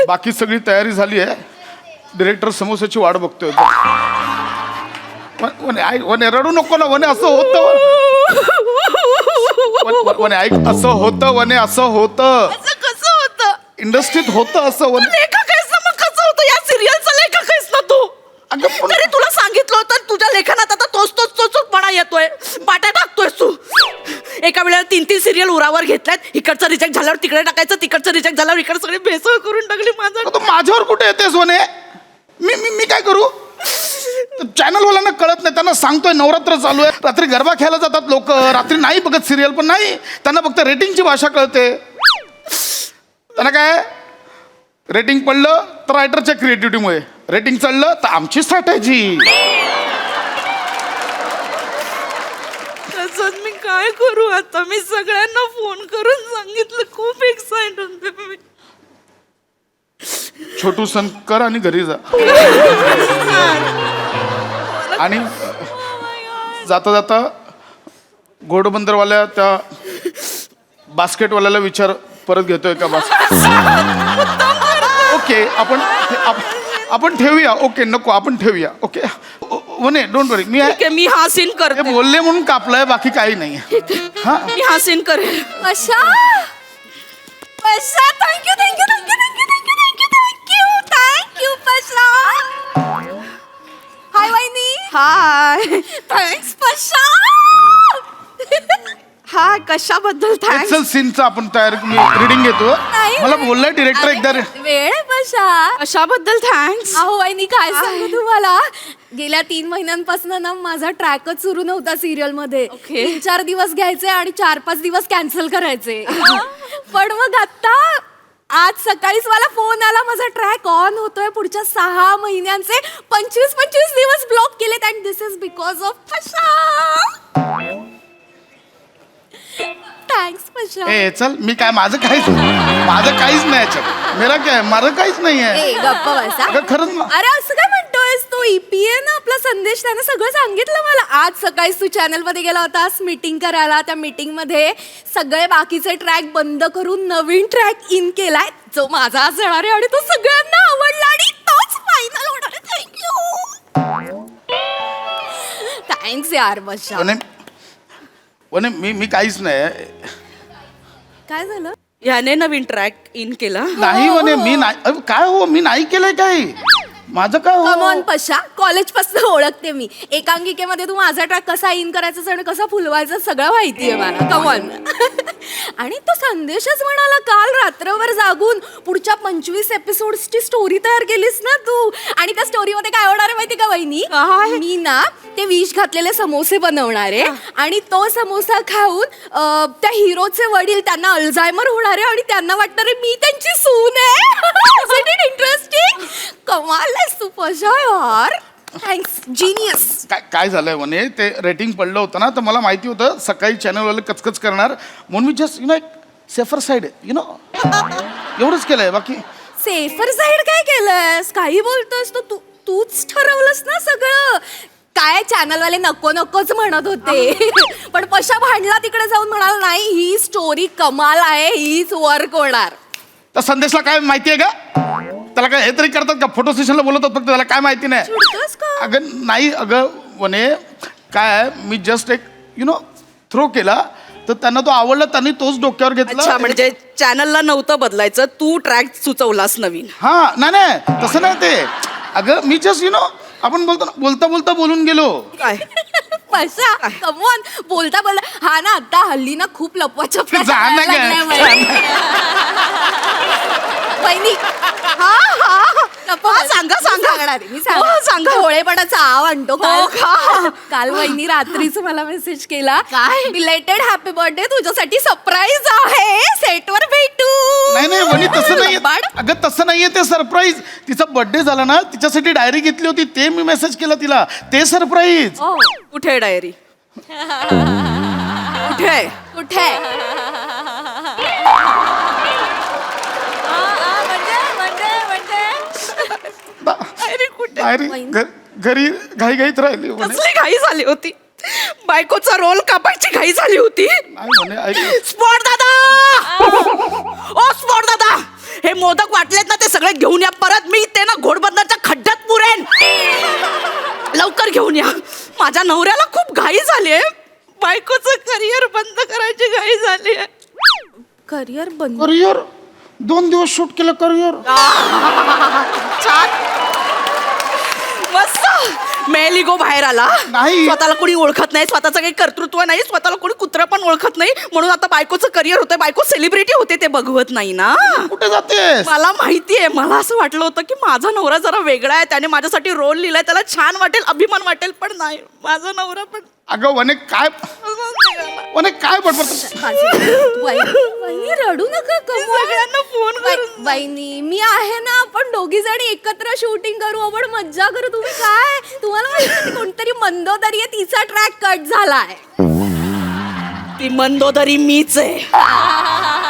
बाकी सगळी तयारी झाली आहे. डिरेक्टर समोसाची वाट बघतोय. वने रडू नको ना वने, असं होतं वने, ऐक, असं होतं वने, असं होतं. कसं होतं? इंडस्ट्रीत होतं असं वने. लेखक आहेस ना, मग कसं होतं? या सिरियलचा लेखक आहेस ना तू. तरी तुला सांगितलं होतं, तुझ्या लेखनात आता तोच येतोय, पाट्या टाकतोय तू. एका वेळेला 3 सिरियल उरावर घेतल्यात. इकडचं रिजेक्ट झाल्यावर तिकडे टाकायचं, तिकडचं रिजेक्ट झाल्यावर इकडे सगळे भेसळ करून टाकली. माझ्यावर कुठे येतेस वने? मी काय करू? चॅनलवाल्यांना कळत नाही, त्यांना सांगतोय नवरात्र चालू आहे, रात्री गरबा खेळायला जातात लोक, रात्री नाही बघत सिरियल. पण नाही, त्यांना फक्त रेटिंगची भाषा कळते. त्यांना काय, रेटिंग पडलं तर रायटरच्या क्रिएटिव्हिटीमुळे, रेटिंग चढलं तर आमची स्ट्रॅटेजी. तसंच मी काय करू आता? मी सगळ्यांना फोन करून सांगितलं, खूप एक्साइट होते मी. छोटू सण कर आणि घरी जा. आणि जाता जाता घोडबंदरवाल्या त्या बास्केटवाल्याला विचार, परत घेतोय का बास्केट? ओके, आपण ठेवूया. ओके, नको, आपण ठेवूया. ओके वने, डोंट वरी. मी हा सीन करते. बोलले म्हणून कापलाय, बाकी काही नाही. हा, मी हा सीन करेन. Pasha, thank you thank you thank you thank you thank you thank you thank you thank you Pasha. Hi वहिनी. हाय. थँक्स पशा. हाय, कशाबद्दल थँक्स? चल सीनचं आपण तयार, मी रीडिंग घेतो. मला बोललाय डिरेक्टर एकदा. वेळ पशा. कशाबद्दल थँक्स? अहो वहिनी, काय सांगू तुम्हाला, गेल्या 3 महिन्यांपासून ना माझा ट्रॅकच सुरू नव्हता सिरियल मध्ये. 3-4 दिवस घ्यायचे आणि 4-5 दिवस कॅन्सल करायचे. पण मग आता आज सकाळीच मला फोन आला, माझा ट्रॅक ऑन होतोय पुढच्या 6 महिन्यांचे 25 दिवस ब्लॉक केलेत and this is because of Pasha. Thanks Pasha. ए चल, मी काय माझं काहीच नाही याच्यात. मेरा काय, माझं काहीच नाही आहे. ए गप्पा बसा. अगं खरंच ना. अरे असं काय म्हणतोयस तू? EPA ना आपला संदेश त्यानं सगळं सांगितलं मला. आज सकाळी तू चॅनल मध्ये गेला होतास मीटिंग करायला. त्या मीटिंग मध्ये सगळे बाकीचे ट्रॅक बंद करून नवीन ट्रॅक इन केलाय जो माझा असणार आहे आणि तो सगळ्यांना आवडला आणि तोच फायनल होणार आहे. थँक्स यार बशा. वने मी काहीच नाही. काय झालं? याने नवीन ट्रॅक इन केला. नाही वने, मी नाही. अरे काय हो, मी नाही केलंय काही. माझं काय कम हो. ऑन पशा, कॉलेज पासून ओळखते मी. एकांकिकेमध्ये तू माझा ट्रॅक कसा इन करायचा आणि कसा फुलवायचा सगळं माहितीये मला. Come on. आणि तो संदेशच म्हणाला काल रात्रभर जागून पुढच्या 25 एपिसोड्सची स्टोरी तयार केलीस ना तू. आणि त्या स्टोरीमध्ये काय होणार आहे माहिती का वहिनी? मी ना ते विष घातलेले समोसे बनवणार आहे आणि तो समोसा खाऊन त्या हिरोचे वडील त्यांना अल्झायमर होणार आहे आणि त्यांना वाटणार आहे मी त्यांची सून आहे. इंटरेस्टिंग. कमाल आहेस तू पशा यार. Thanks, genius. काय झालंय म्हणे, ते रेटिंग पडलं होतं ना, तर मला माहिती होतं सकाळी चॅनलवाले कचकच करणार, म्हणून मी जस्ट एक सेफर साईड एवढंच केलंय. बाकी सेफर साईड काय केलंस? काही बोलतोस तू? तूच ठरवलंस ना सगळं. काय चॅनलवाले नको नकोच म्हणत होते पण पशा भांडला तिकडे जाऊन म्हणाला नाही ही स्टोरी कमाल आहे, हीच वर्क होणार. त्या संदेशला काय माहिती आहे का? त्याला काय हे तरी करतात का? फोटो सेशनला बोलवतात फक्त, त्याला काय माहिती नाही. चिडतोस का? अगं नाही, अगं वने काय, मी जस्ट एक थ्रो केला तर त्यांना तो आवडला, त्यांनी तोच डोक्यावर घेतला. अच्छा, म्हणजे चॅनलला नव्हतं बदलायचं, तू ट्रॅक सुचवलास नवीन. हा नाही तसं नाही ते. अगं मी जस्ट आपण बोलता बोलून गेलो. काय पशा कमॉन, बोलता हा ना आता हल्ली ना खूप लपवाच्या जा ना गं. वहिनी. सांगा मी सांगा. भोळेपणाचा आव आणतो. काल वहिनी रात्रीच मला मेसेज केला, काय बिलेटेड हॅपी बर्थडे, तुझ्यासाठी सरप्राईज आहे, सेटवर भेटू. नाही वनी तसं नाहीये. अगं तसं नाहीये ते सरप्राईज. तिचा बर्थडे झाला ना, तिच्यासाठी डायरी घेतली होती, ते मी मेसेज केला तिला, ते सरप्राईज. कुठे डायरी? कुठे कुठे? घरी घाईघाईत राहिली. कसली घाई झाली होती? बायकोचा रोल कापायची घाई झाली होती. स्पॉट दादा, ओ स्पॉट दादा, हे मोदक वाटलेत ना ते सगळे घेऊन या परत. मी ते ना घोडबंदरच्या खड्ड्यात पुरेन. लवकर घेऊन या. माझ्या नवऱ्याला खूप घाई झाली आहे. बायकोचं करिअर बंद करायची घाई झाली आहे. करिअर बंद? करिअर 2 दिवस शूट केलं करिअर. छान, मस्त. मेलिगो बाहेर आला. नाही. स्वतःला कोणी ओळखत नाही, स्वतःचं काही कर्तृत्व नाही, स्वतःला कोणी कुत्रा पण ओळखत नाही, म्हणून आता बायकोचं करिअर होतंय. बायको सेलिब्रिटी होते ते बघवत नाही ना. कुठे जातेस? मला माहितीये. मला असं वाटलं होतं की माझा नवरा जरा वेगळा आहे, त्याने माझ्यासाठी रोल लिहिलाय, त्याला छान वाटेल, अभिमान वाटेल, पण नाही, माझा नवरा पण. अगं वने काय बडबड. वहिनी रडू नका. सगळ्यांना फोन करून वहिनी मी आहे ना, आपण दोघी जणी एकत्र शूटिंग करू, आपण मज्जा करू. तुम्ही काय, तुम्हाला माहिती कोणतरी मंदोदरी आहे, तिचा ट्रॅक कट झालाय. ती मंदोदरी मीच आहे.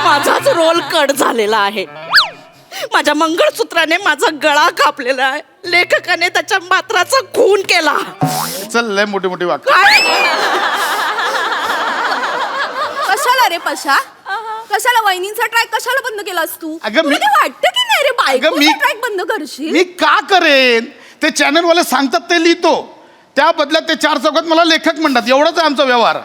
माझाच रोल कट झालेला आहे. माझ्या मंगळसूत्राने माझा गळा कापलेला आहे. लेखकाने त्याच्या मात्राचा खून केला. चल लय मोठी वाक्य. कशाला रे पशा? कशाला वहिनींचा ट्रॅक कशाला बंद केलास तू? अगं मी- तुला ते वाटतं की नाही रे बायकोचा ट्रॅक बंद करशील? मी का करेन? ते चॅनलवाले सांगतात ते लिहितो, त्या बदल्यात ते 4 चौकात मला लेखक म्हणतात. एवढाच आहे आमचा व्यवहार.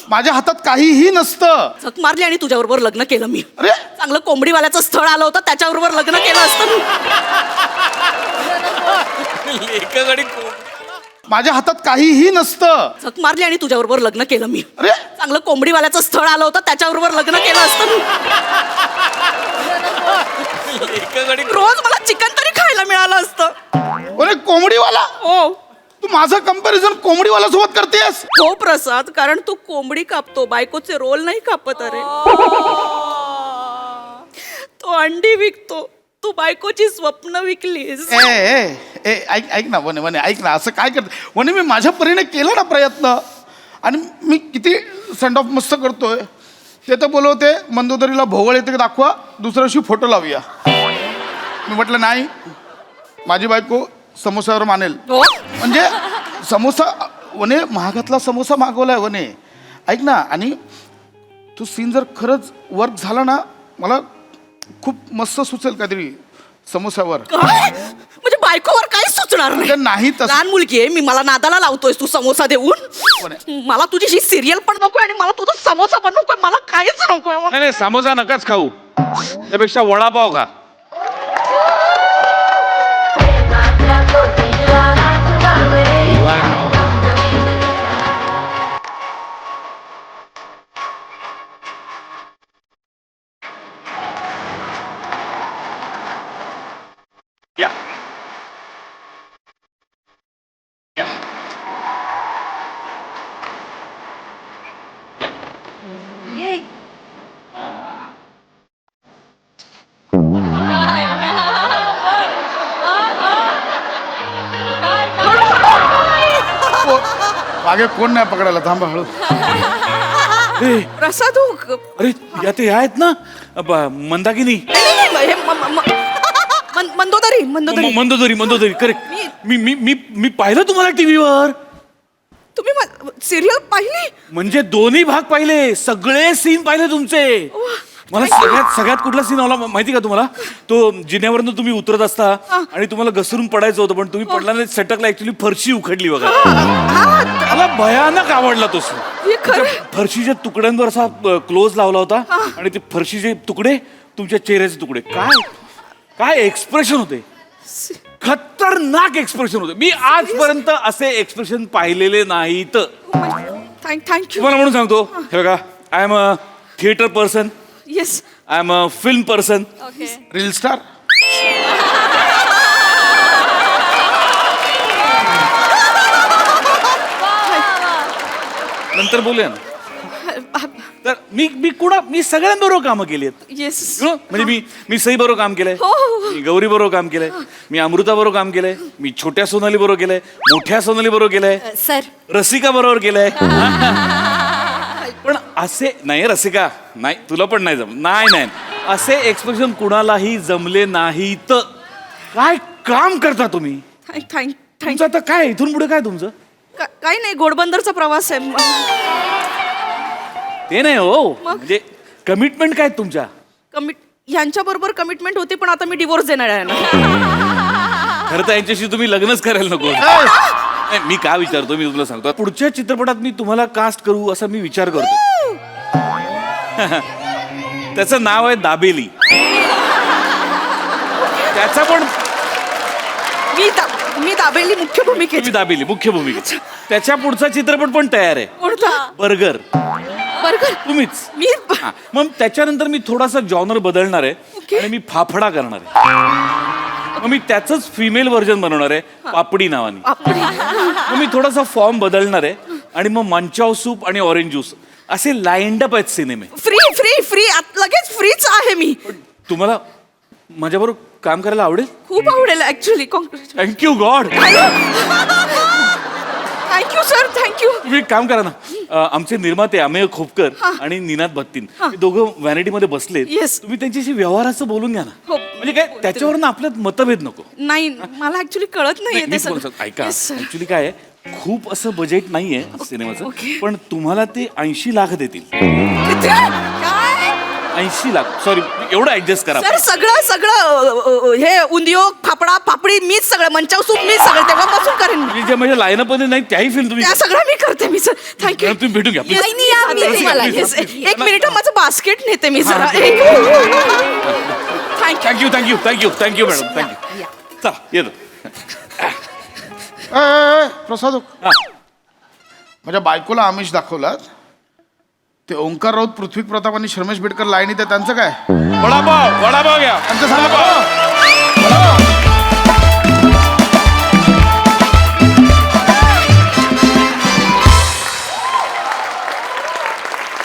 माझ्या हातात काहीही नसतं. झक मारली आणि तुझ्याबरोबर लग्न केलं मी. अरे चांगलं कोंबडीवाल्याचं स्थळ आलं होतं, त्याच्याबरोबर लग्न केलं असतं मी. लेखक माझ्या हातात काहीही नसतं. झक मारली आणि तुझ्याबरोबर लग्न केलं मी. अरे चांगलं कोंबडीवाल्याचं स्थळ आलं होतं, त्याच्याबरोबर लग्न केलं असतं मी. रोज मला चिकन तरी खायला मिळालं असतं. अरे कोंबडीवाला? हो. तू माझं कंपॅरिझन कोंबडीवाला सोबत करतेस? हो प्रसाद, कारण तू कोंबडी कापतो, बायकोचे रोल नाही कापत. अरे तो अंडी विकतो. तू बायकोची स्वप्न विकलीस. ए ए ए ऐक ऐक ना वने वने ऐक ना, असं काय करत वने, मी माझ्या परीने केला ना प्रयत्न, आणि मी किती सेंड ऑफ मस्त करतोय. ते तर बोलवते मंदोदरीला भोवळ येते दाखवा, दुसऱ्या दिवशी फोटो लावूया. मी म्हटलं नाही, माझी बायको समोसावर मानेल. म्हणजे समोसा वने, महागातला समोसा मागवलाय वने, ऐक ना. आणि तो सीन जर खरंच वर्क झाला ना, मला खूप मस्त सुचेल काहीतरी समोसावर. म्हणजे बायकोवर काही सुचणार नाही. नाही तसं. लहान मुलगी आहे मी, मला नादाला लावतोयस तू समोसा देऊन. मला तुझी ही सिरियल पण नकोय आणि मला तुझा समोसा पण नकोय, मला काहीच नकोय. नाही नाही, समोसा नकाच खाऊ, त्यापेक्षा वडापाव खा. मागे कोण नाही पकडायला, थांबा हळू. प्रसाद अरे या ते आहेत ना मंदाकिनी. मंदोदरी मंदोदरी मंदोदरी मंदोदरी करेक्ट. मी मी मी मी पाहिलं तुम्हाला टीव्हीवर. तुम्ही सिरियल पाहिली? म्हणजे दोन्ही भाग पाहिले, सगळे सीन पाहिले तुमचे. मला सगळ्यात कुठला सीन आवडला माहिती का तुम्हाला? तो जिन्यावरनं तुम्ही उतरत असता आणि तुम्हाला घसरून पडायचं होतं, पण तुम्ही पडला नाही, सटकला, ऍक्च्युली फरशी उखडली बघा. मला भयानक आवडला तो सीन. फरशीच्या तुकड्यांवर असा क्लोज लावला होता आणि ते फरशीचे तुकडे तुमच्या चेहऱ्याचे तुकडे. काय काय एक्सप्रेशन होते, खतरनाक एक्सप्रेशन होते. मी आजपर्यंत असे एक्सप्रेशन पाहिलेले नाहीत. थँक्यू. तुम्हाला म्हणून सांगतो, हे बघा, I am a theatre person, yes, I am a film person, reel star. नंतर बोलूया ना. तर मी सगळ्यांबरोबर कामं केली आहेत. येस. म्हणजे मी सई बरोबर काम केलंय, मी गौरी बरोबर काम केलंय, मी अमृता बरोबर काम केलंय, मी छोट्या सोनाली बरोबर केलंय, मोठ्या सोनाली बरोबर केलंय, सर रसिका बरोबर केलंय. पण असे नाही, रसिका नाही, तुला पण नाही जम, नाही नाही, असे एक्सप्रेशन कुणालाही जमले नाहीत. काय काम करता तुम्ही? तुमचं आता काय इथून पुढे काय तुमचं? काही नाही, घोडबंदरचा प्रवास आहे. ते नाही हो, म्हणजे कमिटमेंट काय तुमच्या? यांच्या बरोबर कमिटमेंट होती, पण आता मी डिवोर्स देणार आहे ना. खरं तर यांच्याशी तुम्ही लग्नच करायला नको. नाही, मी का विचारतो, मी तुला सांगतो, पुढच्या चित्रपटात मी तुम्हाला कास्ट करू असा मी विचार करतो. त्याचं नाव आहे दाबेली. त्याचा पण मी दाबेली मुख्य भूमिकेत. तुम्ही दाबेली मुख्य भूमिकेत. त्याच्या पुढचा चित्रपट पण तयार आहे. कोणता? बर्गर. बर्गर तुम्हीच. मी. मग त्याच्यानंतर मी थोडासा जॉनर बदलणार आहे आणि मी फाफडा करणार आहे. मग मी त्याचंच फिमेल व्हर्जन बनवणार आहे, पापडी नावाने. मग मी थोडासा फॉर्म बदलणार आहे आणि मग मंचाव सूप आणि ऑरेंज ज्यूस असे लाईंड अप आहेत सिनेमे. फ्री फ्री फ्री लगेच फ्रीच आहे मी. तुम्हाला माझ्याबरोबर काम करायला आवडेल? खूप आवडेल actually. Thank you God. Thank you sir, thank you. तुम्ही एक काम करा ना, आमचे निर्माते अमेय खोपकर आणि निनाद बत्तीन हे दोघं व्हॅनिटीमध्ये बसलेत. Yes. तुम्ही त्यांच्याशी व्यवहाराचं बोलून घ्या ना. म्हणजे काय त्याच्यावरनं आपल्यात मतभेद नको. नाही, मला ऍक्च्युली कळत नाही, मी नाही. तुम्हाला सांगतो, ऐका, ऍक्च्युली काय आहे, खूप असं बजेट नाहीये सिनेमाचं, पण तुम्हाला ते 80 लाख देतील. 80 लाख, सॉरी, एवढं ऍडजस्ट करा. सर सगळं हे उंदियो फाफडा पापडी मीच सगळं, मंचाव सूप मीच सगळं तेव्हापासून करेन. म्हणजे ज्या माझ्या लाईनअप मध्ये नाही त्याही फिल्म तुम्ही त्या सगळं मी करते मी सर. थँक्यू. तुम्ही भेटून घ्या please. एक मिनिट, माझं बास्केट नेते मी जरा. Thank you thank you thank you thank you madam, thank you. चला येतो. प्रसाद, माझ्या बायकोला आमिष दाखवलात. ते ओंकार राऊत, पृथ्वी प्रताप आणि शर्मेश बेडकर लाईनीत आहे, त्यांचं काय? वडापाव, वडापाव घ्या. त्यांचं सांगा.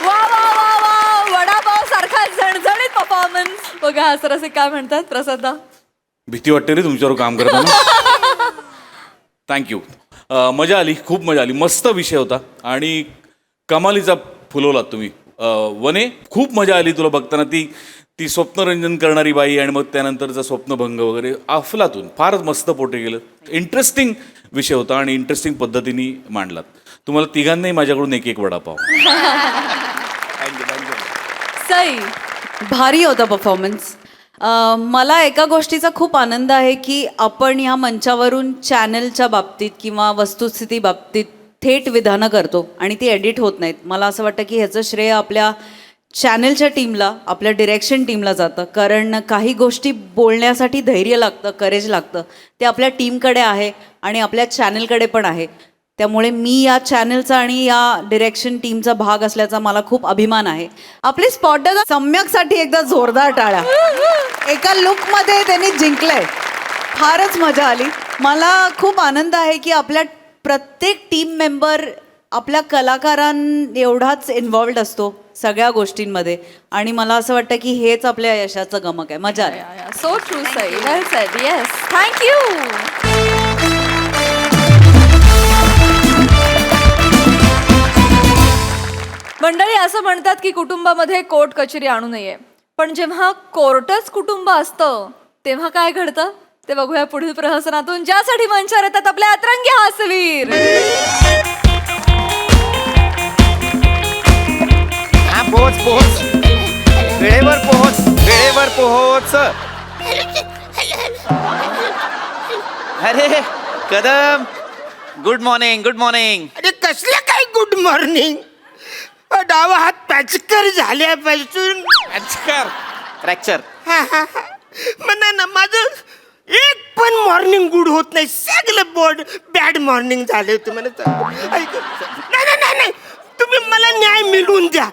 वा वा वा वा, वडापाव सारखा झणझणीत परफॉर्मन्स. बघा हास्यरसिक काय म्हणतात प्रसाददा? भीती वाटते रे तुमच्यावर काम करताना. थँक्यू. मजा आली, खूप मजा आली. मस्त विषय होता आणि कमालीचा फुलवलात तुम्ही. वने, खूप मजा आली तुला बघताना. ती स्वप्नरंजन करणारी बाई आणि मग त्यानंतरचा स्वप्नभंग वगैरे अफलातून फारच मस्त पोटे गेलं. इंटरेस्टिंग विषय होता आणि इंटरेस्टिंग पद्धतीने मांडलात. तुम्हाला तिघांनाही माझ्याकडून एक एक वडापाव. सई, भारी होता परफॉर्मन्स. मला एका गोष्टीचा खूप आनंद आहे की आपण ह्या मंचावरून चॅनलच्या बाबतीत किंवा वस्तुस्थिती बाबतीत थेट विधानं करतो आणि ती एडिट होत नाहीत. मला असं वाटतं की ह्याचं श्रेय आपल्या चॅनलच्या टीमला, आपल्या डिरेक्शन टीमला जातं. कारण काही गोष्टी बोलण्यासाठी धैर्य लागतं, करेज लागतं. ते आपल्या टीमकडे आहे आणि आपल्या चॅनलकडे पण आहे. त्यामुळे मी या चॅनलचा आणि या डिरेक्शन टीमचा भाग असल्याचा मला खूप अभिमान आहे. आपली स्पॉटदादा सम्यकसाठी एकदा जोरदार टाळ्या. एका लुकमध्ये त्यांनी जिंकलंय. फारच मजा आली. मला खूप आनंद आहे की आपल्या प्रत्येक टीम मेंबर आपल्या कलाकारांएवढाच इन्व्हॉल्ड असतो सगळ्या गोष्टींमध्ये आणि मला असं वाटतं की हेच आपल्या यशाचं गमक आहे. मजा आली. सो ट्रू सई, वेल सेड. Yes, thank you. मंडळी, असं म्हणतात की कुटुंबामध्ये कोर्ट कचेरी आणू नये, पण जेव्हा कोर्टच कुटुंब असतं तेव्हा काय घडतं ते बघूया पुढील प्रहसनातून, ज्यासाठी मंचावर येतात आपले अतरंगी हास्यवीर. हा, पोहोच. वेळेवर पोहोच. अरे कदम, गुड मॉर्निंग. अरे कसलं काय गुड मॉर्निंग? डावा हात पॅचकर झाल्यापासून फ्रॅक्चर. म्हणा ना, माझं एक पण मॉर्निंग गुड होत नाही. सगळं बॅड मॉर्निंग झाले तुम्हाला. नाही, तुम्ही मला न्याय मिळवून द्या.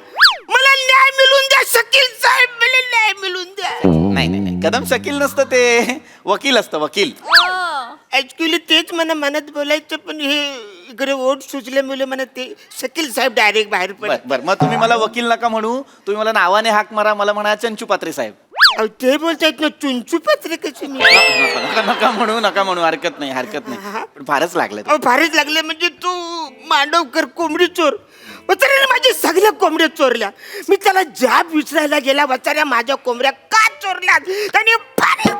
शकील साहेब, मला न्याय मिळवून द्या. नाही, कदम शकील नसतं, ते वकील असतं, वकील. ऍक्च्युली तेच मला मनात बोलायचं, पण हे इकडे ओठ सुचल्यामुळे मला ते शकील साहेब डायरेक्ट बाहेर पडले. बरं, मग तुम्ही मला वकील नका म्हणू, तुम्ही मला नावाने हाक मारा. मला म्हणा चंचू पात्रे साहेब. अहो, ते बोलतायत ना चुंचू पत्रे कशी मी. नका म्हणू. हरकत नाही. पण फारच लागलं. अहो, फारच लागले म्हणजे तू मांडवकर कोंबडी चोर. वचाऱ्याने माझ्या सगळ्या कोंबड्या चोरल्या. मी त्याला जाब विचारायला गेला, वचाऱ्या माझ्या कोंबड्या का चोरल्या? त्याने फन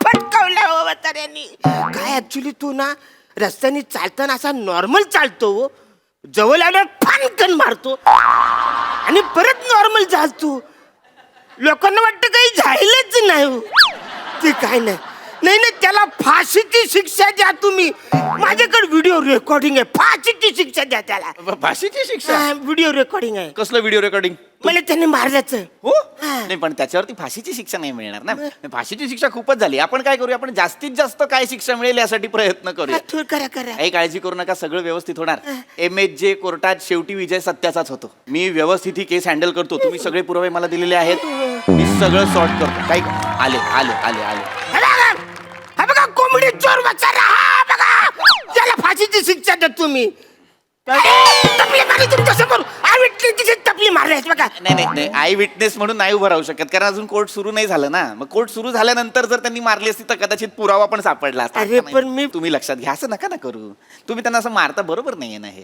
फटकावल्या हो वचाऱ्यांनी. काय ऍक्च्युली तू ना रस्त्याने चालताना असा नॉर्मल चालतो, जवळ आल्यावर फानकन मारतो आणि परत नॉर्मल चालतो. लोकांना वाटतं काही झालंच नाही. ते काय नाही, त्याला फाशीची शिक्षा द्या तुम्ही. माझ्याकडे व्हिडिओ रेकॉर्डिंग आहे. फाशीची शिक्षा द्या त्याला. फाशीची शिक्षा? व्हिडिओ रेकॉर्डिंग आहे. कसलं व्हिडिओ रेकॉर्डिंग? मला त्यांनी मारल्याचं. हो, नाही, पण त्याच्यावरती फाशीची शिक्षा नाही मिळणार ना. फाशीची शिक्षा खूपच झाली. आपण काय करूया, आपण जास्तीत जास्त काय शिक्षा मिळेल यासाठी प्रयत्न करूया. करा. काही काळजी करू नका, सगळं व्यवस्थित होणार. MHJ कोर्टात शेवटी विजय सत्याचाच होतो. मी व्यवस्थित ही केस हँडल करतो. तुम्ही सगळे पुरावे मला दिलेले आहेत, मी सगळं सॉर्ट करतो. काही आले. हा बघा कोंबडी चोर वचारा. हा बघा, त्याला फाशीची शिक्षा द्या तुम्ही. टपली मारली तुमच्यासमोर. टपली मारली बघा. नाही, आय विटनेस म्हणून नाही उभं राहू शकत, कारण अजून कोर्ट सुरू नाही झालं ना. मग कोर्ट सुरू झाल्यानंतर जर त्यांनी मारली असती तर कदाचित पुरावा पण सापडला असता. अरे पण तुम्ही लक्षात घ्या, असं नका ना करू. तुम्ही त्यांना असं मारता बरोबर नाहीये ना हे.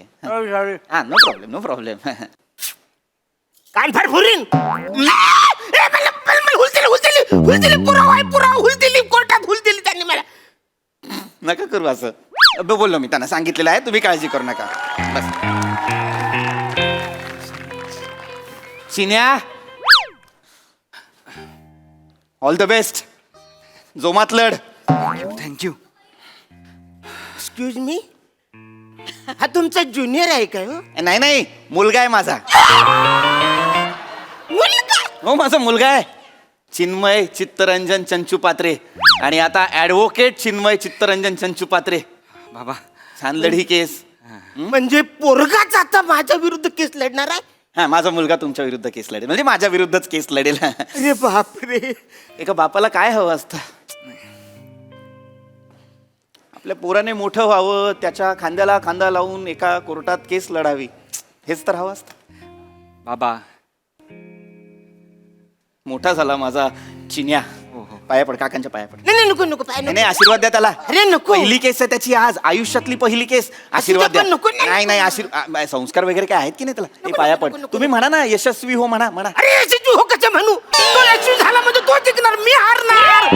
हा, नो प्रॉब्लेम. कान फार फुरीन. हुलदिली पुरावा हुलदिली कोर्टात हुलदिली त्यांनी मला. नका करू असं. बोललो मी त्यांना, सांगितलेलं आहे, तुम्ही काळजी करू नका. बस. चिन्या, ऑल द बेस्ट. जोमात लढ. थँक्यू. एक्सक्यूज मी, हा तुमचा ज्युनियर आहे का? नाही, मुलगा आहे माझा. मुलगा? हो, माझा मुलगा आहे. चिन्मय चित्तरंजन चंचू पात्रे. आणि आता ऍडव्होकेट चिन्मय चित्तरंजन चंचू पात्रे. बाबा, छान लढी केस. म्हणजे पोरगाच आता माझ्या विरुद्ध केस लढणार आहे? हा, माझा मुलगा तुमच्या विरुद्ध केस लढेल, म्हणजे माझ्या विरुद्धच केस लढेल. अरे बापरे. एका बापाला काय हवं असतं? आपल्या पोराने मोठं व्हावं, त्याच्या खांद्याला खांदा लावून एका कोर्टात केस लढावी, हेच तर हवं असतं. बाबा, मोठा झाला माझा चिन्या. पाया पड, काकांच्या पाया पड. नाही नाही, नको नको पाय नाही नको. नाही, आशीर्वाद द्या त्याला. अरे नको. पहिली केस आहे त्याची आज, आयुष्यातली पहिली केस. आशीर्वाद द्या. पण नको ना. नाही नाही, संस्कार वगैरे काय आहेत की नाही त्याला? हे पाया पड. तुम्ही म्हणा ना, यशस्वी हो म्हणा म्हणा. अरे यशस्वी हो कसं म्हणू? तो यशस्वी झाला म्हणजे तो जिंकणार, मी हारणार.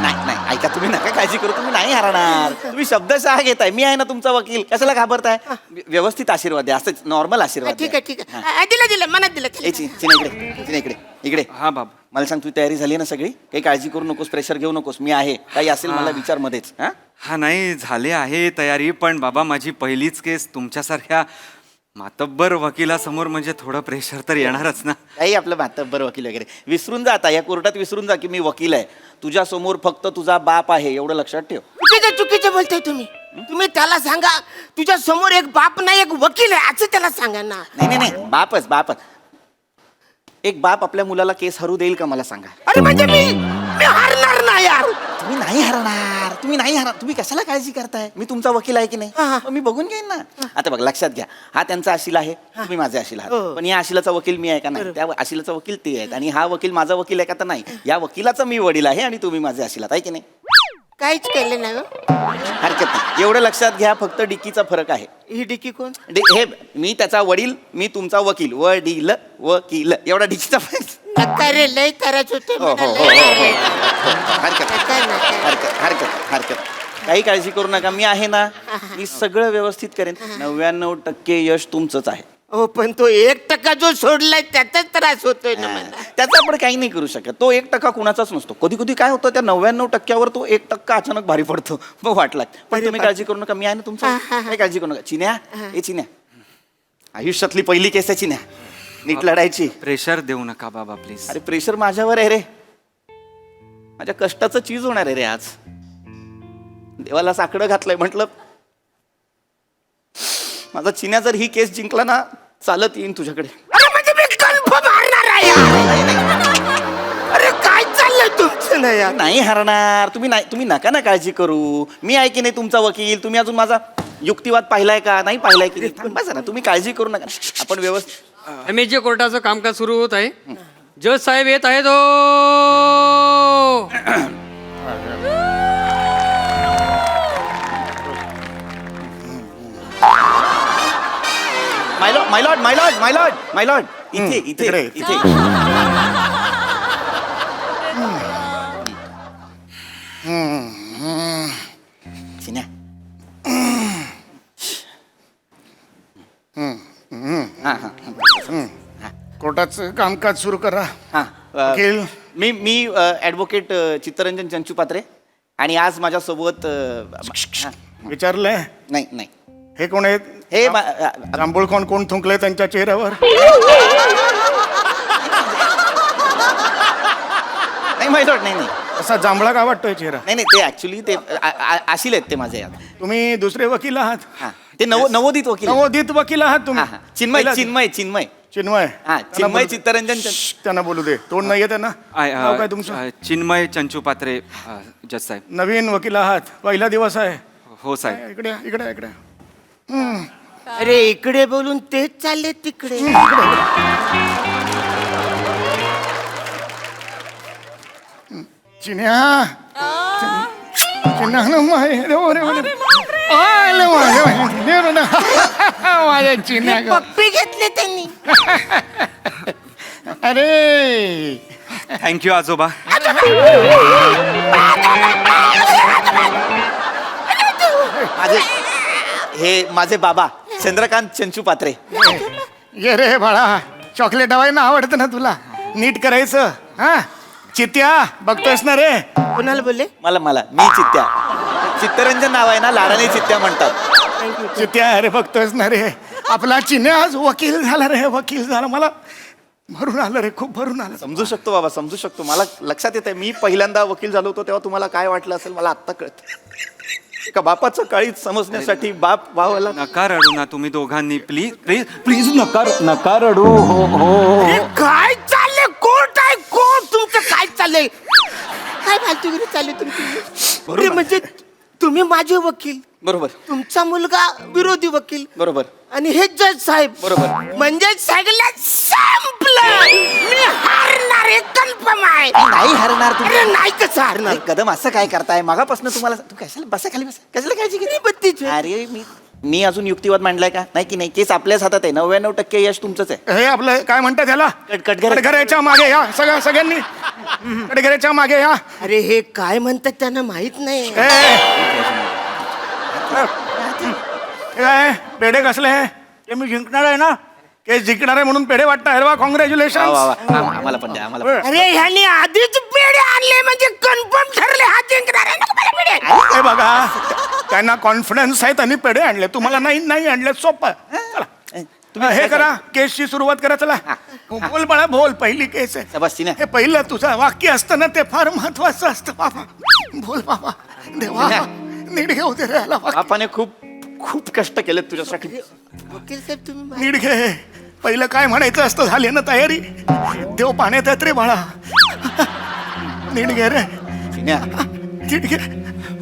नाही नाही, ऐका, तुम्ही नका काळजी करू, तुम्ही नाही हरणार. तुम्ही शब्दशः घेताय, मी आहे ना तुमचा वकील, कशाला घाबरताय? व्यवस्थित आशीर्वाद द्या, असंच नॉर्मल आशीर्वाद ठीक द्या. आहे ठीक आहे. दिलं दिलं, मनात दिलं. ए, चिन्ह इकडे, चिन्ह इकडे, इकडे. हा बाबा. मला सांग, तुझी तयारी झाली ना सगळी? काही काळजी करू नकोस, प्रेशर घेऊ नकोस, मी आहे. काही असेल मला विचार मध्येच. हा हा नाही, झाले आहे तयारी, पण बाबा माझी पहिलीच केस तुमच्यासारख्या मातब्बर वकिलासमोर म्हणजे थोडं प्रेशर तर येणारच ना. काही आपलं मातब्बर वकील वगैरे विसरून जा. आता या कोर्टात विसरून जा की मी वकील आहे. तुझ्या समोर फक्त तुझा बाप आहे, एवढं लक्षात ठेव. चुकीचं बोलताय तुम्ही. तुम्ही त्याला सांगा तुझ्या समोर एक बाप नाही एक वकील आहे असं त्याला सांगा ना. नाही नाही नाही, बापच बापच. एक बाप आपल्या मुलाला केस हरू देईल का मला सांगा? अरे म्हणजे मी हारणार ना यार. तुम्ही नाही हरणार, तुम्ही नाही हरणार. तुम्ही कशाला काळजी करताय? मी तुमचा वकील आहे की नाही? मग मी बघून घेईन ना. आता बघ, लक्षात घ्या, हा त्यांचा आशिल आहे, तुम्ही माझे आशिल आहात. पण या आशिलाचा वकील मी आहे का नाही? त्या आशिलाचा वकील ते आहेत, आणि हा वकील माझा वकील आहे का? तर नाही. या वकिलाचा मी वडील आहे आणि तुम्ही माझे आशिल आहात, आहे की नाही? काहीच केलं नाही. हरकत नाही, एवढं लक्षात घ्या. फक्त डिकीचा फरक आहे. ही डिकी कोण? हे मी त्याचा वडील, मी तुमचा वकील. वडील वकील, एवढा डिकीचा फरक. नका रे, लय त्रास होते. हो, हो, हो, हो. हरकत हरकत हरकत हरकत. काही काळजी करू नका, मी आहे ना. मी सगळं व्यवस्थित करेन. 99% यश तुमचंच आहे. हो, पण तो 1% जो सोडलाय त्याचाच त्रास होतोय ना मला. त्याचा आपण काही नाही करू शकत. तो 1% कुणाचाच नसतो. कधी कधी काय होतं, त्या 99%वर तो 1% अचानक भारी पडतो, मग वाट लागते. पण तुम्ही काळजी करू नका, मी आहे ना तुमचं. काही काळजी करू नका. चिन्या, ए चिन्या, आयुष्यातली पहिली केस आहे चिन्या, नीट लढायची. प्रेशर देऊ नका बाबा प्लीज. अरे प्रेशर माझ्यावर आहे रे, माझ्या कष्टाचं चीज होणार आहे रे आज. देवाला साकडं घातलंय, म्हटलं माझा चिन्या जर ही केस जिंकला ना, चालत येईन तुझ्याकडे. अरे म्हणजे मी कन्फर्म हारणार आहे यार. अरे काय चाललंय तुमचं ना यार? नाही हरणार. तुम्ही नका ना काळजी करू. मी आहे की नाही तुमचा वकील. तुम्ही अजून माझा युक्तिवाद पाहिलाय का? नाही पाहिलाय की नाही? थांबा ना, तुम्ही काळजी करू नका. आपण व्यवस्थित. MHJ कोर्टाचं कामकाज सुरू होत आहे. जज साहेब येत आहेत. माय लॉर्ड, इथे इथे इकडे. इथे. चिन्या. हा हा कोर्टाचं कामकाज सुरू करा. हा. वकील. मी ॲडव्होकेट चित्तरंजन चंचुपात्रे, आणि आज माझ्यासोबत विचारलंय? नाही नाही, हे कोण आहेत? हे जांभूळ कोण थुंकलंय त्यांच्या चेहऱ्यावर? नाही माय लॉर्ड, नाही नाही असा जांभळा का वाटतोय चेहरा? नाही नाही, ते ऍक्च्युली ते आशिल आहेत ते माझे. तुम्ही दुसरे वकील आहात? हा, ते नवोदित वकील आहेत. नवोदित वकील आहात तुम्ही? हा, हा. चिन्मय चिन्मय. हा, चिन्मय चित्तरंजन त्यांना बोलू दे. तोंड नाहीये त्यांना? नाव काय तुमचं? चिन्मय चंचुपात्रे जज साहेब. नवीन वकील आहात, पहिला दिवस आहे. हो साहेब. इकडे इकडे इकडे. अरे इकडे बोलून तेच चालले तिकडे. चिन्या, चिन्या ना माझ्या चिन्या. पप्पी घेतले त्यांनी. अरे थँक्यू आजोबा. माझे बाबा चंद्रकांत चंचुपात्रे. ये रे बाळा, चॉकलेट हवाय आवडतं ना तुला? नीट करायचं. हा, चित्या बघतोयस ना रे? कोणाला बोलले? मला मी चित्त्या. चित्तरंजन नाव आहे ना, लाडाने चित्त्या म्हणतात. चित्या, अरे बघतोयस ना रे, आपला चिन्या आज वकील झाला रे, वकील झाला. मला भरून आलं रे, खूप भरून आलं. समजू शकतो बाबा, समजू शकतो. मला लक्षात येत आहे, मी पहिल्यांदा वकील झालो होतो तेव्हा तुम्हाला काय वाटलं असेल मला आत्ता कळतं. एका बापाचं काळीच समजण्यासाठी बाप व्हावं. नका रडू ना तुम्ही दोघांनी, प्लीज प्लीज प्लीज नका रडू. हो हो. अरे काय चाललंय? कोर्ट आहे कोर्ट. तुमचं काय चाललंय? काय फालतूगिरी चालली तुमची? अरे म्हणजे तुम्ही माझे वकील, बरोबर तुमचा मुलगा विरोधी वकील बरोबर आणि हे जज साहेब बरोबर. म्हणजे सगळं संपलं. मी हारणार हे कन्फर्म आहे. नाही हरणार तुम्ही. अरे नाही कसं हारणार? अरे कदम असं काय करताय मागापासून तुम्हाला तू कशाला बसा खाली बसा कशाला काळजी घेते अरे मी अजून युक्तिवाद मांडलाय का नाही की नाही केस आपल्याच हातात आहे 99% यश तुमचंच आहे. हे आपलं काय म्हणतात त्याला कटघरे. कटघऱ्याच्या मागे या सगळ्यांनी कटघऱ्याच्या मागे या. अरे हे काय म्हणतात त्यांना माहित नाही. काय पेढे कसले ते मी जिंकणार आहे ना केस जिंकणार आहे म्हणून पेढे वाटतं अरे वा कॉंग्रॅच्युलेशन. आम्हाला पण द्या आम्हाला पण. अरे ह्यानी आधीच पेढे आणले म्हणजे कन्फर्म ठरले हा जिंकणार आहे ना मला पेढे. हे बघा त्यांना कॉन्फिडन्स आहे त्यांनी पेढे आणले तुम्हाला नाही आणले सोपं. चला हे करा केसची सुरुवात करा चला. बोल बाळा बोल पहिली केस आहे शाबासची हे पहिलं तुझं वाक्य असतं ना ते फार महत्वाचं असतं बाबा. बोल बाबा देवा नीट घेऊ दे रे याला वाक्य. बापाने खूप खूप कष्ट केलेत तुझ्यासाठी. वकील साहेब तुम्ही नीट घे पहिलं काय म्हणायचं असतं झाली ना तयारी देव पाण्यात येत रे बाळा. नीट घे रे चिन्या, नीट घे.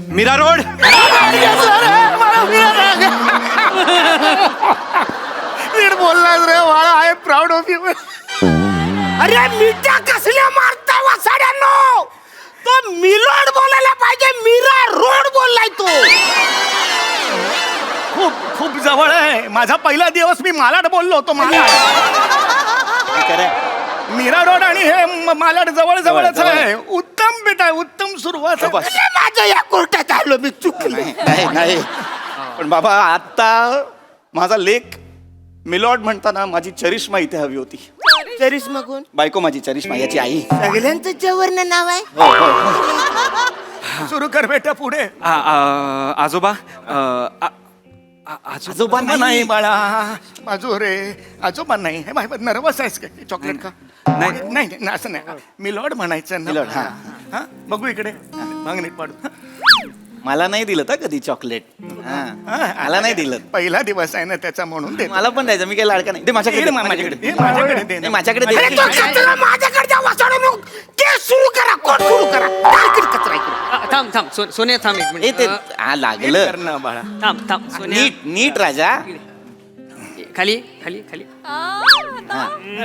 मीरा रोड नीट बोललास रे बाळा आय प्राऊड ऑफ यू. अरे मिठ्या कसल्या मारता वासाड्यांनो. तो मिलोड बोलायला पाहिजे मीरा रोड बोललाय तो. खूप खूप जवळ आहे माझा पहिला दिवस मी मालाड बोललो होतो मालाड. मीरा रोड आणि हे मालाड जवळ जवळच आहे. उत्तम बेटा उत्तम सुरुवात आहे. अरे माझ्या या कोर्टात आलो मी चुकलो. नाही पण बाबा आता माझा लेख मिलॉर्ड म्हणताना माझी चरिष्मा इथे हवी होती. चरिष्मा कोण? बायको माझी चरिष्मा याची आई. सगळ्यांचं जवळनं नाव आहे. सुरू कर बेटा पुढे. आजोबा आजोबा नाही बाळा माझो रे आजोबा नाही हे बाय नर्वस आहेस का चॉकलेट का? नाही. नाही असं नाही मिलॉर्ड म्हणायचं ना. मिलॉर्ड, हा. हा बघू इकडे मग नीट पाडू. मला नाही दिलं तर कधी चॉकलेट. मला नाही दिलं. पहिला दिवस आहे ना त्याचा म्हणून दे. मला पण द्यायचं मी काही लाडका नाही. दे माझ्याकडे दे, माझ्याकडे दे. माझ्याकडे दे नाही, माझ्याकडे दे. अरे तो कचरा माझ्याकडे द्या वासाड्यांनो. केस सुरू करा कोर्ट सुरू करा. डायरेक्ट कचरा इकडे. थांब सोन्या थांब एक ए, मिनिट ते लागलं करणं बाळा. थांब सोन्या नीट राजा. खाली खाली खाली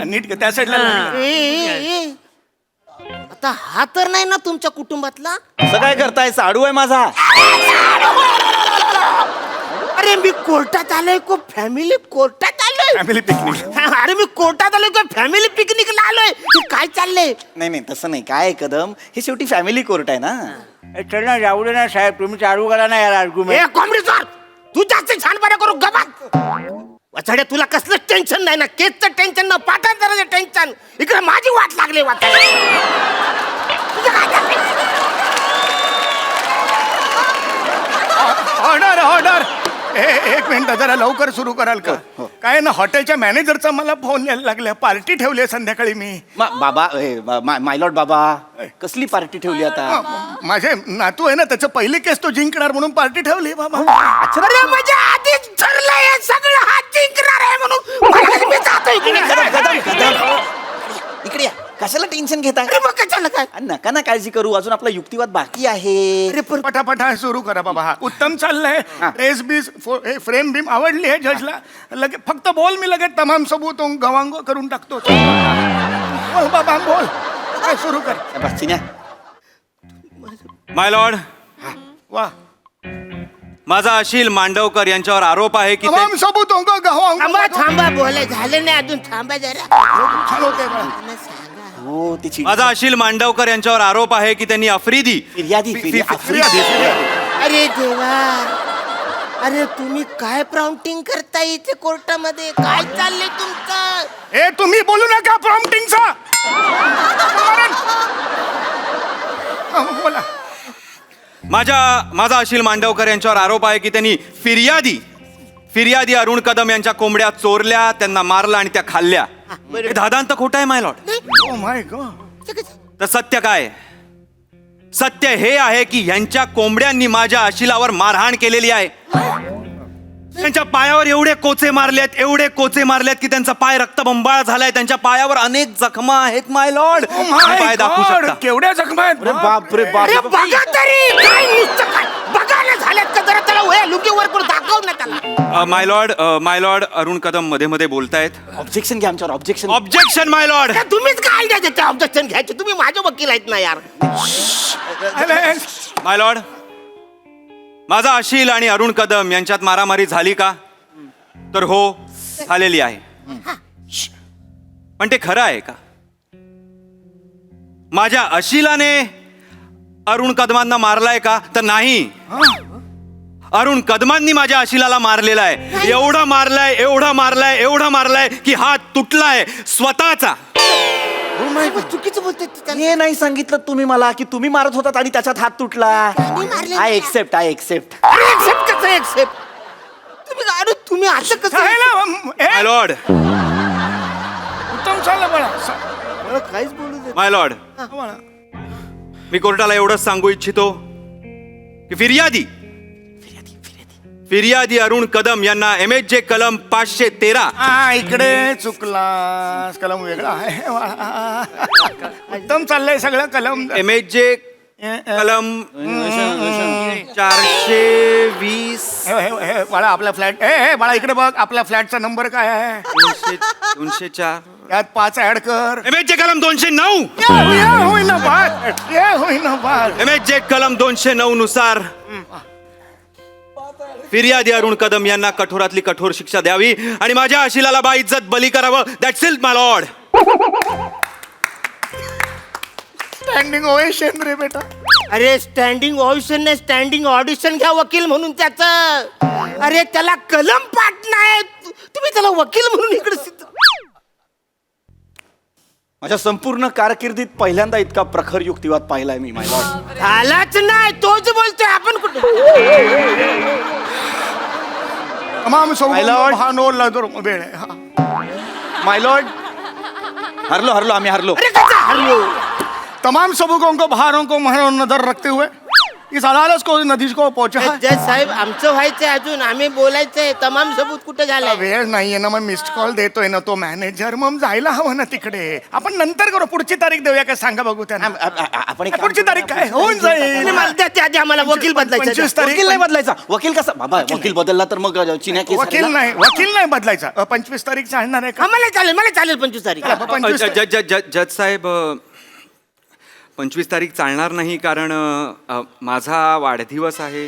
नीट त्या साईडला ए. आता हा तर नाही ना तुमच्या कुटुंबातला. असं काय करताय साडू आहे माझा. अरे मी कोर्टात आलोय को फॅमिली कोर्टात आलोय. Family picnic. अरे मी कोर्टात आलोय को फॅमिली पिकनिकला आलोय. हे काय चाललंय? नाही तसं नाही काय आहे कदम हे शेवटी फॅमिली कोर्ट आहे ना. चल ना जाऊ दे ना साहेब तुम्ही चालू करा ना यार आर्ग्युमेंट. ए कॉम्रेड सर तू जास्त छानपणा करू गबात. वाचाड्या तुला कसलं टेन्शन नाही ना केसचं टेन्शन ना पाठांतराचं टेन्शन. इकडे माझी वाट लागली ऑर्डर एक मिनिट जरा लवकर सुरू कराल का? काय ना हॉटेलच्या मॅनेजरचा मला फोन यायला लागला पार्टी ठेवली आहे संध्याकाळी मी. बाबा मायलॉर्ड बाबा कसली पार्टी ठेवली आता. माझे नातू आहे ना त्याचं पहिली केस तो जिंकणार म्हणून पार्टी ठेवली बाबा. अरे म्हणजे आधीच ठरलंय सगळं हा जिंकणार आहे म्हणून मी जातोय इकडे या कशाला टेन्शन घेताय. अरे मग कशाला काय? नका ना काळजी करू अजून आपला युक्तिवाद बाकी आहे. अरे पटापटा सुरू करा बाबा. हा उत्तम चाललंय. ड्रेस बीस फ्रेम बीम आवडली आहे जजला. लगेच फक्त बोल मी लगेच तमाम सबूत गवांग करून टाकतो. बोल बाबा बोल काय सुरू कर. चिन्या माय लॉर्ड वा माझा अशील मांडवकर यांच्यावर आरोप आहे की तमाम सबूत गवांग. थांबा बोलाय झालं नाही अजून थांबा जरा. छान होते बाळा. हो तिची माझा अशील मांडवकर यांच्यावर आरोप आहे की त्यांनी आफ्रिदी फिर्यादी अरे देवा. अरे तुम्ही काय प्राउंटिंग करताय इथे कोर्टामध्ये काय चाललंय तुमचं? ए तुम्ही बोलू नका प्रॉम्प्टिंगचा. बोला. माझा अशील मांडवकर यांच्यावर आरोप आहे की त्यांनी फिर्यादी अरुण कदम यांच्या कोंबड्या चोरल्या त्यांना मारला आणि त्या खाल्ल्या. हे दादांत खोटं आहे माय लॉर्ड. Oh my God. तर सत्य काय? सत्य हे आहे की ह्यांच्या कोंबड्यांनी माझ्या अशिलावर मारहाण केलेली आहे. त्यांच्या पायावर एवढे कोचे मारलेत की त्यांचा पाय रक्तबंबाळ झालाय. त्यांच्या पायावर अनेक जखमा आहेत माय लॉर्ड. पाय दाखवू शकता. केवढ्या जखमा आहेत. बापरे अरे बघा तरी काय नुसतं काय बघायला झाल्यात का जरा त्याला होय लुंगी वर करून दाखव ना त्याला. माय लॉर्ड अरुण कदम मध्ये मध्ये बोलतायत. ऑब्जेक्शन घ्या आमच्यावर ऑब्जेक्शन. ऑब्जेक्शन माय लॉर्ड. त्या तुम्हीच काय द्यायचे ते ऑब्जेक्शन घ्यायचे, तुम्ही माझे वकील आहेत ना यार. माय लॉर्ड, माझा अशील आणि अरुण कदम यांच्यात मारामारी झाली का? तर हो, झालेली आहे. पण ते खरं आहे का? माझ्या अशिलाने अरुण कदमांना मारलाय का? तर नाही. अरुण कदमांनी माझ्या अशिलाला मारलेला आहे. एवढा मारलाय की हात तुटलाय स्वतःचा. चुकीचं बोलते. हे नाही सांगितलं तुम्ही मला की तुम्ही मारत होतात आणि त्याच्यात हात तुटला. I accept. एक्सेप्ट कसं एक्सेप्ट? तुम्ही असं कसं? माय लॉर्ड, उत्तम चाललं बाळा. काहीच बोलू दे. माय लॉर्ड, मी कोर्टाला एवढंच सांगू इच्छितो की फिर्यादी अरुण कदम यांना MHJ कलम 513 इकडे चुकलास, कलम वेगळा आहे बाळा. उत्तम चाललंय सगळं कलम. MHJ कलम 420 हे बाळा आपला फ्लॅट हे बाळा इकडे बघ, आपल्या फ्लॅटचा नंबर काय आहे? 204 यात 5 ऍड कर. MHJ कलम 209 होईना बात. MHJ कलम 209 नुसार फिर्यादी अरुण कदम यांना कठोरातली कठोर शिक्षा द्यावी आणि माझ्या अशिलाला बाइज्जत बली करावं. That's it my lord. Standing ovation रे बेटा. अरे स्टँडिंग ऑडिशन नाही, स्टँडिंग ऑडिशन घ्या वकील म्हणून त्याचं. अरे त्याला कलम पाठ नाही, तुम्ही त्याला वकील म्हणून इकडे माझ्या संपूर्ण कारकिर्दीत पहिल्यांदा इतका प्रखर युक्तिवाद पाहिलाय मी माय लॉर्ड. झालाच नाही, तोच बोलतोय. आपण कुठे? तमाम My lord. भानो लदर वेळ आहे. माय लॉर्ड, हरलो आम्ही हरलो. अरे कसा हरलो? तमाम सबकों को भारों को महरों नजर रखते हुए इस अदालत को नदीज को पहुंचा है. जज साहेब आमचं व्हायचंय अजून, आम्ही बोलायचंय. तमाम सबूत कुठे झालाय? वेळ नाहीये ना, मग मिस्ड कॉल देतोय ना तो मॅनेजर. मग जायला हवं ना तिकडे. आपण नंतर करू, पुढची तारीख देऊया का सांगा बघू त्यांना. आपण एक पुढची तारीख काय होऊन जाईल. मला त्या आधी आम्हाला वकील बदलायचं. 25 तारीख. वकील नाही बदलायचा. वकील कसा बाबा? वकील बदलला तर मग चिन्या केस वकील नाही बदलायचा. 25 तारीख चालणार आहे का? मला चालेल 25 तारीख. 25 जज साहेब, 25 तारीख चालणार नाही कारण माझा वाढदिवस आहे.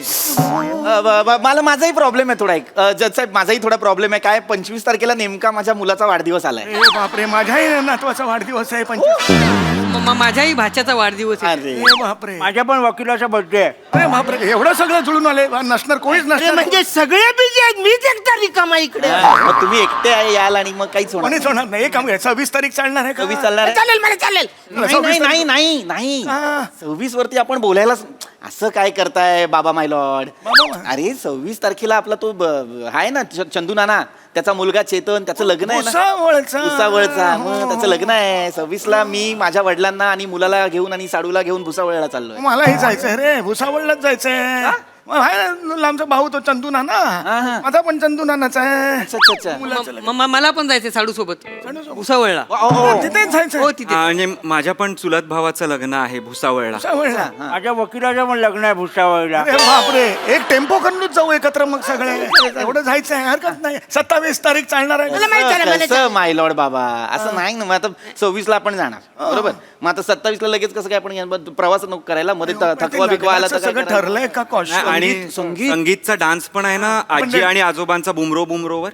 मला माझाही प्रॉब्लेम आहे थोडा. एक जज साहेब, माझाही थोडा प्रॉब्लेम आहे. काय 25 तारखेला नेमका माझ्या मुलाचा वाढदिवस आलाय. ए बापरे, माझ्याही नातवाचा वाढदिवस आहे 25. माझ्याही भाच्याचा वाढदिवस आहे. अरे ए बापरे, माझ्या पण वकिलाचा बर्थडे आहे. अरे बापरे, एवढं सगळं जुळून आले. नसणार कोणीच अरे नसणार. म्हणजे सगळे बिझी आहेत, मीच एकटा रिकामा इकडे. मग तुम्ही एकटे आहे याल आणि मग काहीच होणार कोणीच होणार नाही. एक काम 26 तारीख चालणार आहे का? 26 चालणार आहे? चालेल मला चालेल. नाही 26 वरती आपण बोलायला असं काय करताय बाबा माय लॉर्ड? अरे 26 तारखेला आपला तो आहे ना चंदू नाना, त्याचा मुलगा चेतन, त्याचं लग्न आहे ना. भुसावळचा. मग त्याचं लग्न आहे 26ला. मी माझ्या वडिलांना आणि मुलाला घेऊन आणि साडूला घेऊन भुसावळला चाललोय. मलाही जायचंय रे, भुसावळलाच जायचंय. आमचा भाऊ तो चंदू नाना, माझा पण चंदू नानाचा आहे. अच्छा. मला पण जायचंय साडू सोबत भुसावळला. तिथेच जायचंय. हो तिथे. आणि माझ्या पण चुलत भावाचं लग्न आहे भुसावळला. भुसावळला. माझ्या वकिलाचं पण लग्न आहे भुसावळला. अरे बापरे, एक टेम्पो करूनच जाऊ एकत्र मग सगळे. एवढं जायचंय, हरकत नाही. 27 तारीख चालणार आहे. कसं माय लॉर्ड बाबा, असं नाही ना. मग आता 26ला आपण जाणार बरोबर. मग आता 27ला लगेच कसं काय आपण प्रवास नको करायला? मध्ये थकवा बिकवा आला तर सगळं काय ठरलंय का? कॉस्ट आणि संगीतचा डान्स पण आहे ना, आजी आणि आजोबांचा बुमरोवर.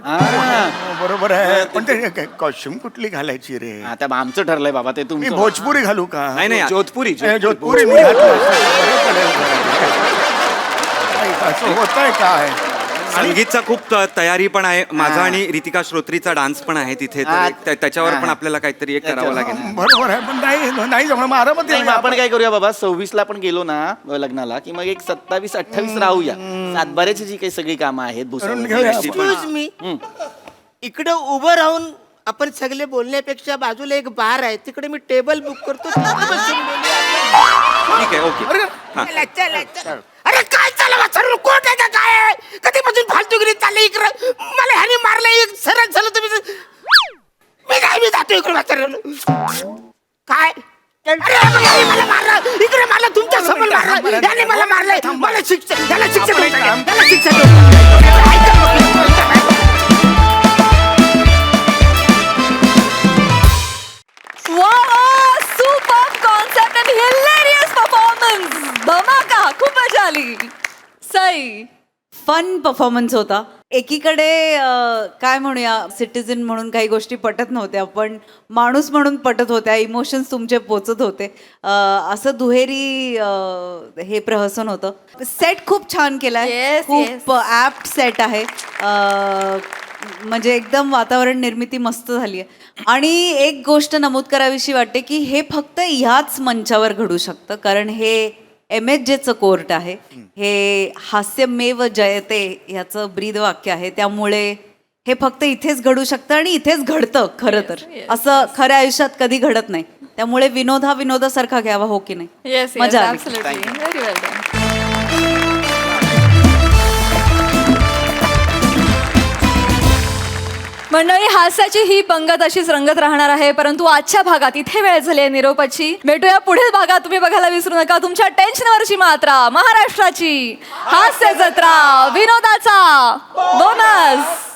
बरोबर आहे. पण ते कॉस्ट्युम कुठली घालायची रे? आता आमचं ठरलंय बाबा ते. मी तुम्ही भोजपुरी घालू का? नाही जोधपुरी. जोधपुरी मी घातलं असं होतंय काय? संगीतचा खूप तयारी पण आहे. माझा आणि रितिका श्रोत्रीचा डान्स पण आहे तिथे. तर त्याच्यावर पण आपल्याला काहीतरी एक करावं लागेल. बरोबर आहे, पण नाही जमणार. मारामती नाही, मग आपण काय करूया बाबा, 26ला आपण गेलो ना लग्नाला की मग एक 27-28 राहूया. सातबाऱ्याची जी काही सगळी कामं आहेत Excuse me. इकडे उभं राहून आपण सगळे बोलण्यापेक्षा बाजूला एक बार आहे, तिकडे मी टेबल बुक करतो. तिकडे बसून बोलूया. ठीक आहे, ओके. चला. अरे काय चाललं सर्व कोट आहे का काय? कधीपासून फालतूगिरी चालली इकडे? मला ह्याने मारलं, एक सरळ झालं तुम्ही. मी जातो इकडे काय? अरे मला मारलं इकडे, मला तुमच्या समोर मारलंय, याने मला मारलंय, मला शिक्षा, याला शिक्षा देऊन टाका, याला शिक्षा देऊन टाका. ऐका मग. Super concept and hilarious performance. धमाका, खूप मजा आली. सई. फन परफॉर्मन्स होता. एकीकडे काय म्हणूया, सिटीजन म्हणून काही गोष्टी पटत नव्हत्या, पण माणूस म्हणून पटत होत्या, इमोशन्स तुमचे पोचत होते. असं दुहेरी हे प्रहसन होतं. सेट खूप छान केलाय, Yes, खूप ॲप्ट सेट आहे. म्हणजे एकदम वातावरण निर्मिती मस्त झाली आहे. आणि एक गोष्ट नमूद करावीशी वाटते की हे फक्त ह्याच मंचावर घडू शकतं, कारण हे MHJचं कोर्ट आहे. हे हास्यमेव जयते ह्याचं ब्रीद वाक्य आहे. त्यामुळे हे फक्त इथेच घडू शकतं आणि इथेच घडतं खरं तर. असं खऱ्या आयुष्यात कधी घडत नाही. त्यामुळे विनोद हा विनोदासारखा घ्यावा, हो की नाही? येस, मजा आली. ॲब्सोल्युटली. व्हेरी वेल डन. मंडळी, हास्याची ही पंगत अशीच रंगत राहणार आहे, परंतु आजच्या भागात इथे वेळ झाली आहे निरोपाची. भेटूया पुढील भागात. तुम्ही बघायला विसरू नका तुमच्या टेन्शनवरची मात्रा, महाराष्ट्राची हास्य जत्रा, विनोदाचा बोनस.